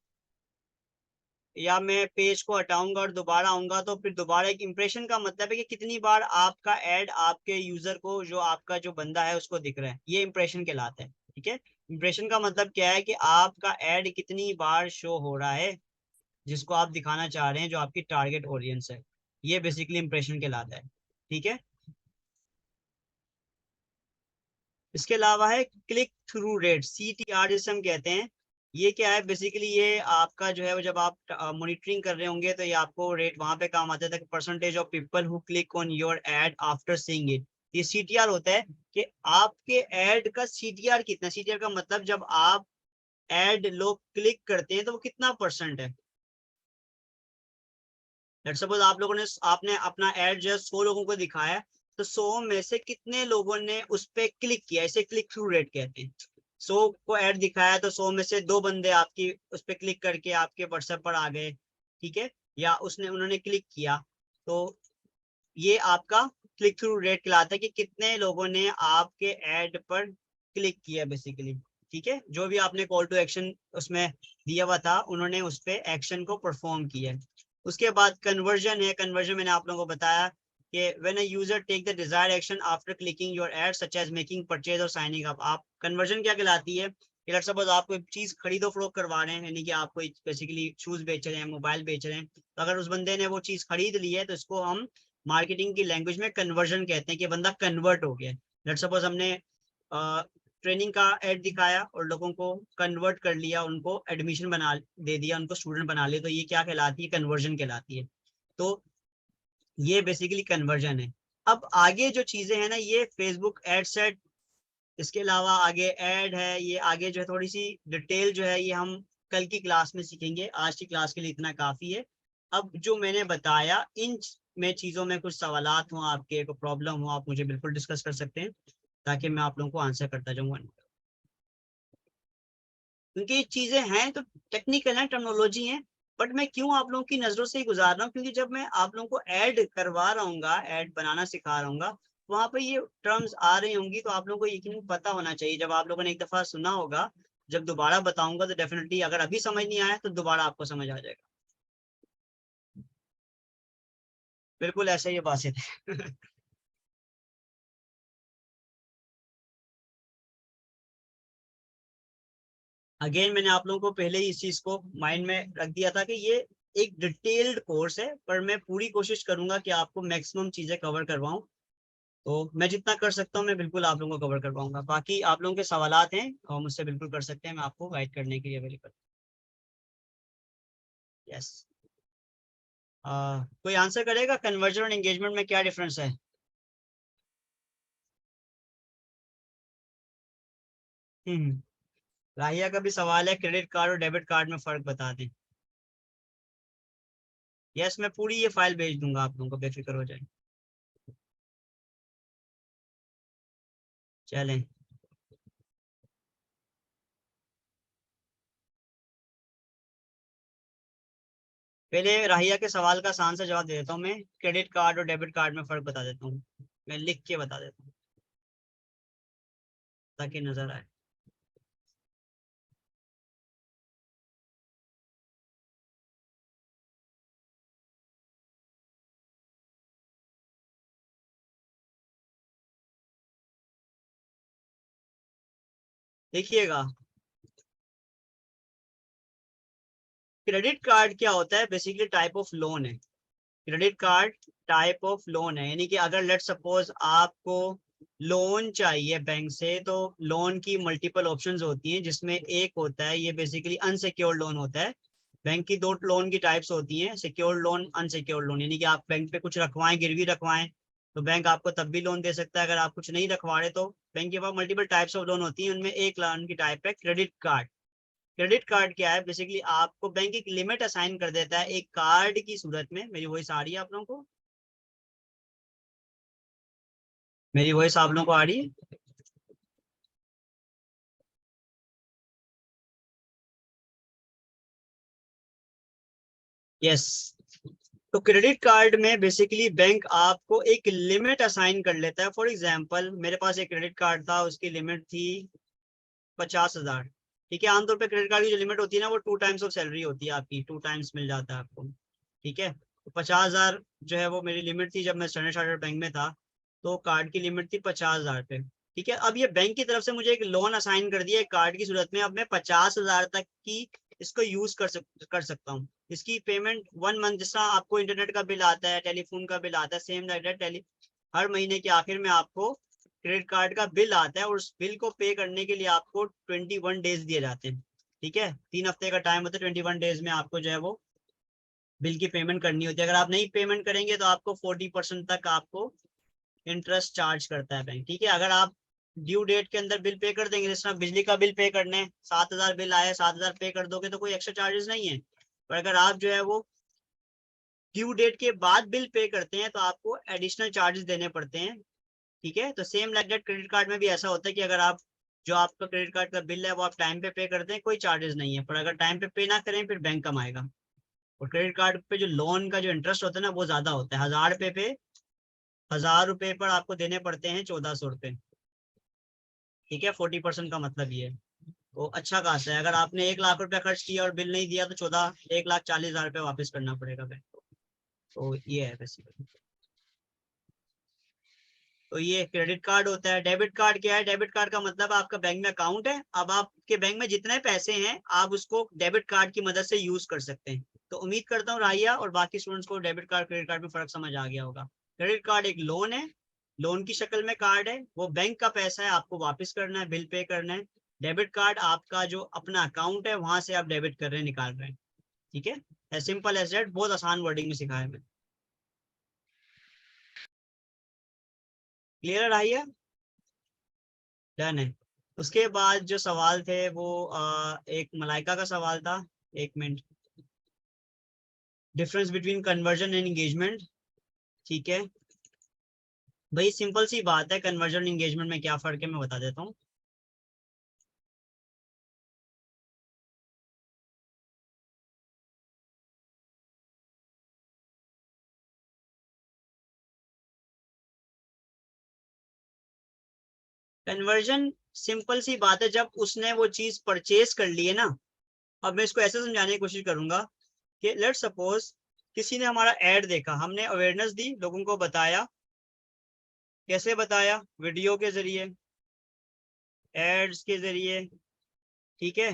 या मैं पेज को हटाऊंगा और दोबारा आऊंगा, तो फिर दोबारा एक इंप्रेशन का मतलब है कि कितनी बार आपका ऐड आपके यूजर को, जो आपका जो बंदा है उसको दिख रहा है, ये इंप्रेशन कहलाता है, ठीक है। इंप्रेशन का मतलब क्या है कि आपका ऐड कितनी बार शो हो रहा है जिसको आप दिखाना चाह रहे हैं, जो आपकी टारगेट ऑडियंस है, ये बेसिकली इंप्रेशन कहलाता है, ठीक है। इसके अलावा है क्लिक थ्रू रेट, CTR जिसे हम कहते हैं। ये क्या है बेसिकली, ये आपका जो है वो जब आप मॉनिटरिंग कर रहे होंगे तो ये आपको रेट वहां पे काम आता है, percentage of people who click on your add after seeing it. ये CTR होता है कि आपके एड का CTR कितना। CTR का मतलब जब आप एड लोग क्लिक करते हैं तो वो कितना परसेंट है। लेट्स सपोज आप लोगों ने, आपने अपना एड जो है 100 लोगों को दिखाया, तो 100 में से कितने लोगों ने उस पर क्लिक किया, इसे क्लिक थ्रू रेट कहते हैं। 100 को ऐड दिखाया तो 100 में से 2 बंदे आपकी उस पर क्लिक करके आपके व्हाट्सएप पर आ गए, ठीक है, या उन्होंने क्लिक किया, तो ये आपका क्लिक थ्रू रेट कहलाता है कि कितने लोगों ने आपके एड पर क्लिक किया बेसिकली, ठीक है। जो भी आपने कॉल टू एक्शन उसमें दिया हुआ था, उन्होंने उस पर एक्शन को परफॉर्म किया। उसके बाद कन्वर्जन है। कन्वर्जन मैंने आप लोगों को बताया कि when a user take the desired action after clicking your ad such as making purchase और साइनिंग अप। आप कन्वर्जन क्या कहलाती है, लेट्स सपोज आप कोई चीज खरीदो फरोख्त करवा रहे हैं, यानी कि आप कोई बेसिकली शूज बेच रहे हैं, मोबाइल बेच रहे हैं, तो अगर उस बंदे ने वो चीज खरीद ली है तो इसको हम मार्केटिंग की लैंग्वेज में कन्वर्जन कहते हैं कि बंदा कन्वर्ट हो गया। लेट्स सपोज हमने ट्रेनिंग का एड दिखाया और लोगों को कन्वर्ट कर लिया, उनको एडमिशन बना दे दिया, उनको स्टूडेंट बना लिया, तो ये क्या कहलाती है, कन्वर्जन कहलाती है। तो ये बेसिकली कन्वर्जन है। अब आगे जो चीजें हैं ना, ये फेसबुक एड सेट, इसके अलावा आगे ऐड है, ये आगे जो है थोड़ी सी डिटेल जो है ये हम कल की क्लास में सीखेंगे। आज की क्लास के लिए इतना काफी है। अब जो मैंने बताया, इन में चीजों में कुछ सवालात हो आपके, कोई प्रॉब्लम हो, आप मुझे बिल्कुल डिस्कस कर सकते हैं, ताकि मैं आप लोगों को आंसर करता जाऊंगा। क्योंकि ये चीजें हैं तो टेक्निकल है, टर्मिनोलॉजी है, बट मैं क्यों आप लोगों की नजरों से ही गुजार रहा हूँ, क्योंकि जब मैं आप लोगों को ऐड करवा रहा हूँ, ऐड बनाना सिखा रहा हूँ, वहां पर ये टर्म्स आ रही होंगी, तो आप लोगों को यकीनन पता होना चाहिए। जब आप लोगों ने एक दफा सुना होगा, जब दोबारा बताऊंगा तो डेफिनेटली, अगर अभी समझ नहीं आया तो दोबारा आपको समझ आ जाएगा। बिल्कुल ऐसा ही बात है। अगेन मैंने आप लोगों को पहले ही इस चीज को माइंड में रख दिया था कि ये एक डिटेल्ड कोर्स है, पर मैं पूरी कोशिश करूंगा कि आपको मैक्सिमम चीजें कवर करवाऊं। तो मैं जितना कर सकता हूँ मैं बिल्कुल आप लोगों को कवर करवाऊंगा। बाकी आप लोगों के सवालात हैं और मुझसे बिल्कुल कर सकते हैं, मैं आपको गाइड करने के लिए अवेलेबल। यस, कोई आंसर करेगा कन्वर्जन और एंगेजमेंट में क्या डिफरेंस है? हम्म, राहिया का भी सवाल है, क्रेडिट कार्ड और डेबिट कार्ड में फर्क बता दें। यस, मैं पूरी ये फाइल भेज दूंगा आप लोगों को, बेफिक्र हो जाए। चलें, पहले राहिया के सवाल का आसान सा जवाब दे देता हूँ। मैं क्रेडिट कार्ड और डेबिट कार्ड में फर्क बता देता हूँ, मैं लिख के बता देता हूँ ताकि नजर आए। देखिएगा, क्रेडिट कार्ड क्या होता है, बेसिकली टाइप ऑफ लोन है। Credit card type of loan है, यानी कि अगर लेट सपोज आपको लोन चाहिए बैंक से, तो लोन की मल्टीपल ऑप्शंस होती हैं, जिसमें एक होता है ये बेसिकली अनसिक्योर्ड लोन होता है। बैंक की दो लोन की टाइप्स होती हैं, सिक्योर्ड लोन, अनसिक्योर्ड लोन। यानी कि आप बैंक पे कुछ रखवाएं, गिरवी रखवाएं, तो बैंक आपको तब भी लोन दे सकता है। अगर आप कुछ नहीं रखवा रहे तो बैंक के पास मल्टीपल टाइप्स ऑफ लोन होती हैं, उनमें एक लोन की टाइप है क्रेडिट कार्ड। क्रेडिट कार्ड क्या है, बेसिकली आपको बैंक एक लिमिट असाइन कर देता है एक कार्ड की सूरत में। मेरी वॉइस आ रही है आप लोगों को? मेरी वॉइस आप लोगों को आ रही है? यस। तो क्रेडिट कार्ड में बेसिकली बैंक आपको एक लिमिट असाइन कर लेता है। फॉर एग्जांपल मेरे पास एक क्रेडिट कार्ड था, उसकी लिमिट थी 50,000। ठीक है, आमतौर पे क्रेडिट कार्ड की जो लिमिट होती है ना, वो 2 टाइम्स ऑफ सैलरी होती है आपकी, 2 टाइम्स मिल जाता है आपको। ठीक है, तो 50,000 जो है वो मेरी लिमिट थी जब मैं स्टैंडर्ड चार्टर्ड बैंक में था, तो कार्ड की लिमिट थी 50,000 पे। ठीक है, अब ये बैंक की तरफ से मुझे एक लोन असाइन कर दिया है कार्ड की सूरत में। अब मैं 50,000 तक की इसको यूज कर सकता हूँ। इसकी पेमेंट 1 मंथ, जिस तरह आपको इंटरनेट का बिल आता है, टेलीफोन का बिल आता है, सेम लाइक दैट हर महीने के आखिर में आपको क्रेडिट कार्ड का बिल आता है, और उस बिल को पे करने के लिए आपको 21 डेज दिए जाते हैं। ठीक है, 3 हफ्ते का टाइम होता है, 21 डेज में आपको जो है वो बिल की पेमेंट करनी होती है। अगर आप नहीं पेमेंट करेंगे तो आपको 40% तक आपको इंटरेस्ट चार्ज करता है बैंक। ठीक है, अगर आप ड्यू डेट के अंदर बिल पे कर देंगे, जिस तरह बिजली का बिल पे करने 7,000 बिल आया, 7,000 पे कर दोगे तो कोई एक्स्ट्रा चार्जेस नहीं है। पर अगर आप जो है वो ड्यू डेट के बाद बिल पे करते हैं तो आपको एडिशनल चार्जेस देने पड़ते हैं। ठीक है, तो same like that credit card में भी ऐसा होता है कि अगर आप जो आपका क्रेडिट कार्ड का बिल है वो आप टाइम पे करते हैं, कोई चार्जेस नहीं है। पर अगर टाइम पे ना करें फिर बैंक कमाएगा। और क्रेडिट कार्ड पे जो लोन का जो इंटरेस्ट होता है ना, वो ज्यादा होता है। 1,000 रुपए पे 1,000 रुपए पर आपको देने पड़ते हैं 1,400 रुपए। ठीक है, 40% का मतलब ये है। तो अच्छा खासा है। अगर आपने 1,00,000 रुपया खर्च किया और बिल नहीं दिया तो 1,40,000 रुपये वापस करना पड़ेगा बैंक को। तो ये है बेसिकली। तो ये क्रेडिट कार्ड होता है। डेबिट कार्ड क्या है? डेबिट कार्ड का मतलब आपका बैंक में अकाउंट है, अब आपके बैंक में जितने पैसे हैं आप उसको डेबिट कार्ड की मदद से यूज कर सकते हैं। तो उम्मीद करता हूँ राहिया और बाकी स्टूडेंट्स को डेबिट कार्ड क्रेडिट कार्ड में फर्क समझ आ गया होगा। क्रेडिट कार्ड एक लोन है, लोन की शक्ल में कार्ड है, वो बैंक का पैसा है, आपको वापस करना है, बिल पे करना है। डेबिट कार्ड आपका जो अपना अकाउंट है वहां से आप डेबिट कर रहे हैं, निकाल रहे हैं। ठीक है, एज सिंपल एज दैट, बहुत आसान वर्डिंग में सिखाया मैंने। क्लियर है राहिया? डन है। उसके बाद जो सवाल थे वो एक मलाइका का सवाल था। एक minute. Difference between conversion and engagement. ठीक है भाई, सिंपल सी बात है, कन्वर्जन एंगेजमेंट में क्या फर्क है मैं बता देता हूँ। कन्वर्जन सिंपल सी बात है, जब उसने वो चीज परचेज कर ली है ना। अब मैं इसको ऐसे समझाने की कोशिश करूंगा कि लेट सपोज किसी ने हमारा एड देखा, हमने अवेयरनेस दी, लोगों को बताया। कैसे बताया? वीडियो के जरिए, एड्स के जरिए, ठीक है,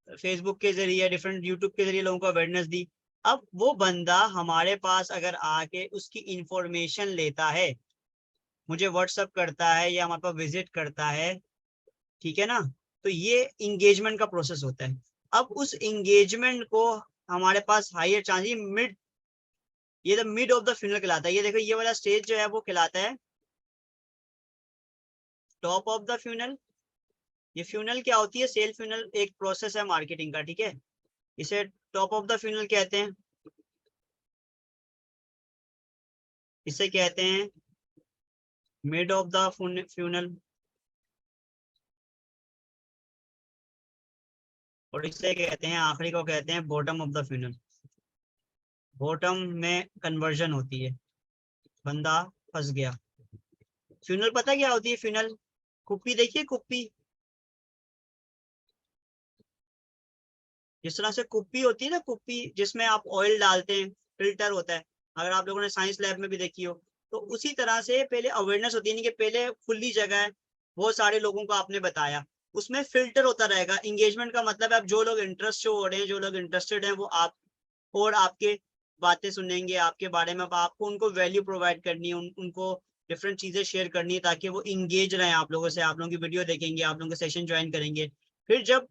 फेसबुक के जरिए, डिफरेंट यूट्यूब के जरिए लोगों को अवेयरनेस दी। अब वो बंदा हमारे पास अगर आके उसकी इंफॉर्मेशन लेता है, मुझे व्हाट्सअप करता है या हमारे पास विजिट करता है, ठीक है ना, तो ये इंगेजमेंट का प्रोसेस होता है। अब उस इंगेजमेंट को हमारे पास हायर चांस, ये the mid of the funnel कहलाता है। ये देखो, ये वाला स्टेज जो है वो कहलाता है टॉप ऑफ द फ्यूनल। ये फ्यूनल क्या होती है? सेल फ्यूनल एक प्रोसेस है मार्केटिंग का। ठीक है, इसे टॉप ऑफ द फ्यूनल कहते हैं, इसे कहते हैं मिड ऑफ द फ्यूनल, और इसे कहते हैं, आखिरी को कहते हैं bottom of the funnel. Bottom में कन्वर्जन होती है, बंदा फंस गया। फ्यूनल पता क्या होती है? फ्यूनल कुप्पी देखिए, कुप्पी, जिस तरह से कुप्पी होती है ना, कुप्पी जिसमें आप ऑयल डालते हैं, फिल्टर होता है। अगर आप लोगों ने साइंस लैब में भी देखी हो, तो उसी तरह से पहले अवेयरनेस होती है, कि पहले खुली जगह है, बहुत सारे लोगों को आपने बताया, उसमें फिल्टर होता रहेगा। इंगेजमेंट का मतलब है अब जो लोग इंटरेस्ट शो हो रहे हैं, जो लोग इंटरेस्टेड हैं, वो आप और आपके बातें सुनेंगे, आपके बारे में। आपको उनको वैल्यू प्रोवाइड करनी है, उनको डिफरेंट चीजें शेयर करनी है, ताकि वो इंगेज रहें आप लोगों से, आप लोगों की वीडियो देखेंगे, आप लोगों के सेशन ज्वाइन करेंगे। फिर जब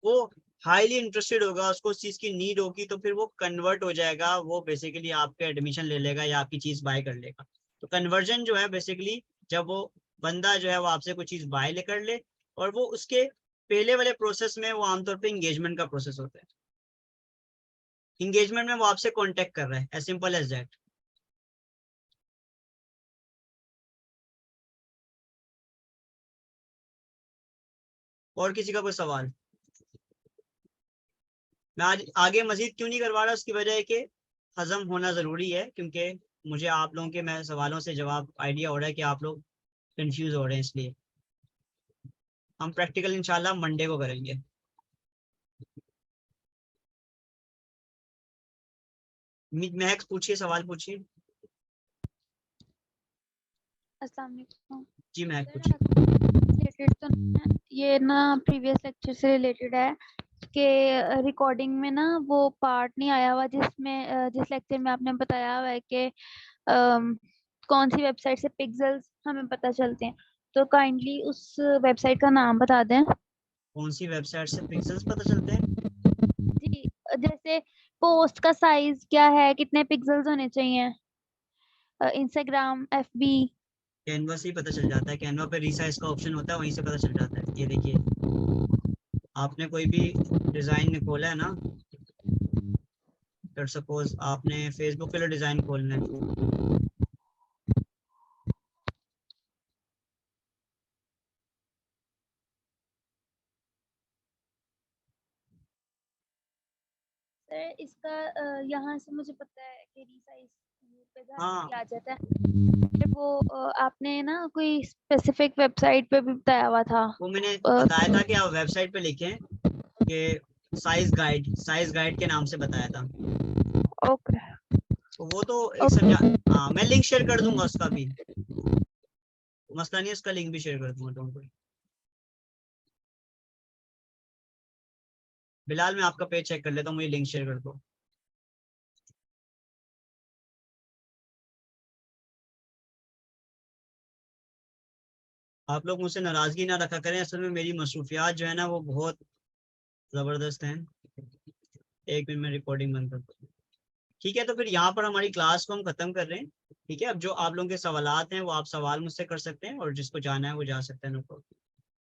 वो हाईली इंटरेस्टेड होगा, उसको उस चीज की नीड होगी, तो फिर वो कन्वर्ट हो जाएगा, वो बेसिकली आपका एडमिशन ले लेगा या आपकी चीज बाय कर लेगा। तो कन्वर्जन जो है बेसिकली, जब वो बंदा जो है वो आपसे कोई चीज बाय कर ले, और वो उसके पहले वाले प्रोसेस में वो आमतौर पे इंगेजमेंट का प्रोसेस होता है। इंगेजमेंट में वो आपसे कांटेक्ट कर रहा है, एज सिंपल एज दैट। और किसी का कोई सवाल? मैं आज आगे मजीद क्यों नहीं करवा रहा, उसकी वजह है कि हजम होना जरूरी है, क्योंकि मुझे आप लोगों के मैं सवालों से जवाब आइडिया हो रहा है कि आप लोग कंफ्यूज हो रहे हैं, इसलिए हम प्रैक्टिकल इंशाल्लाह मंडे को करेंगे। महक पूछिए, सवाल पूछिए। अस्सलाम वालेकुम जी महक सर, पूछिए। रिलेटेड तो नहीं है ये ना, प्रीवियस लेक्चर से रिलेटेड है कि रिकॉर्डिंग में ना वो पार्ट नहीं आया हुआ जिसमें जिस लेक्चर में आपने बताया हुआ है कि कौन सी वेबसाइट से पिक्सेल्स हमें पता चलते हैं, तो काइंडली उस वेबसाइट का नाम बता दें। कौन सी वेबसाइट से पिक्सेल्स पता चलते हैं? जी, जैसे पोस्ट का साइज क्या है, कितने पिक्सेल्स होने चाहिए, इंस्टाग्राम, एफबी। कैनवा से ही पता चल जाता है, कैनवा पे रिसाइज का ऑप्शन होता है, वहीं से पता चल जाता है। ये देखिए, आपने कोई भी डिजाइन खोला है ना, सपोज आपने फेसबुक के लिए डिजाइन खोलना है, सर इसका यहाँ से मुझे पता है कि रिसाइज पे घर हाँ पे आ जाता है, फिर वो आपने ना कोई स्पेसिफिक वेबसाइट पे भी बताया हुआ था। वो मैंने बताया था कि आप वेबसाइट पे लिखें कि साइज गाइड के नाम से बताया था। ओके तो वो तो एक समझा। हाँ, मैं लिंक शेयर कर दूंगा उसका भी, मसला नहीं, उसका लिंक भी शेयर कर दूंगा तुमको। बिलाल, मैं आपका पेज चेक कर लेता हूँ, मुझे लिंक शेयर कर दो। आप लोग मुझसे नाराजगी ना रखा करें, असल में मेरी मसरूफियात जो है ना वो बहुत जबरदस्त हैं। एक मिनट में रिकॉर्डिंग बंद कर दो। ठीक है, तो फिर यहाँ पर हमारी क्लास को हम खत्म कर रहे हैं। ठीक है, अब जो आप लोगों के सवालात हैं वो आप सवाल मुझसे कर सकते हैं, और जिसको जाना है वो जा सकते हैं।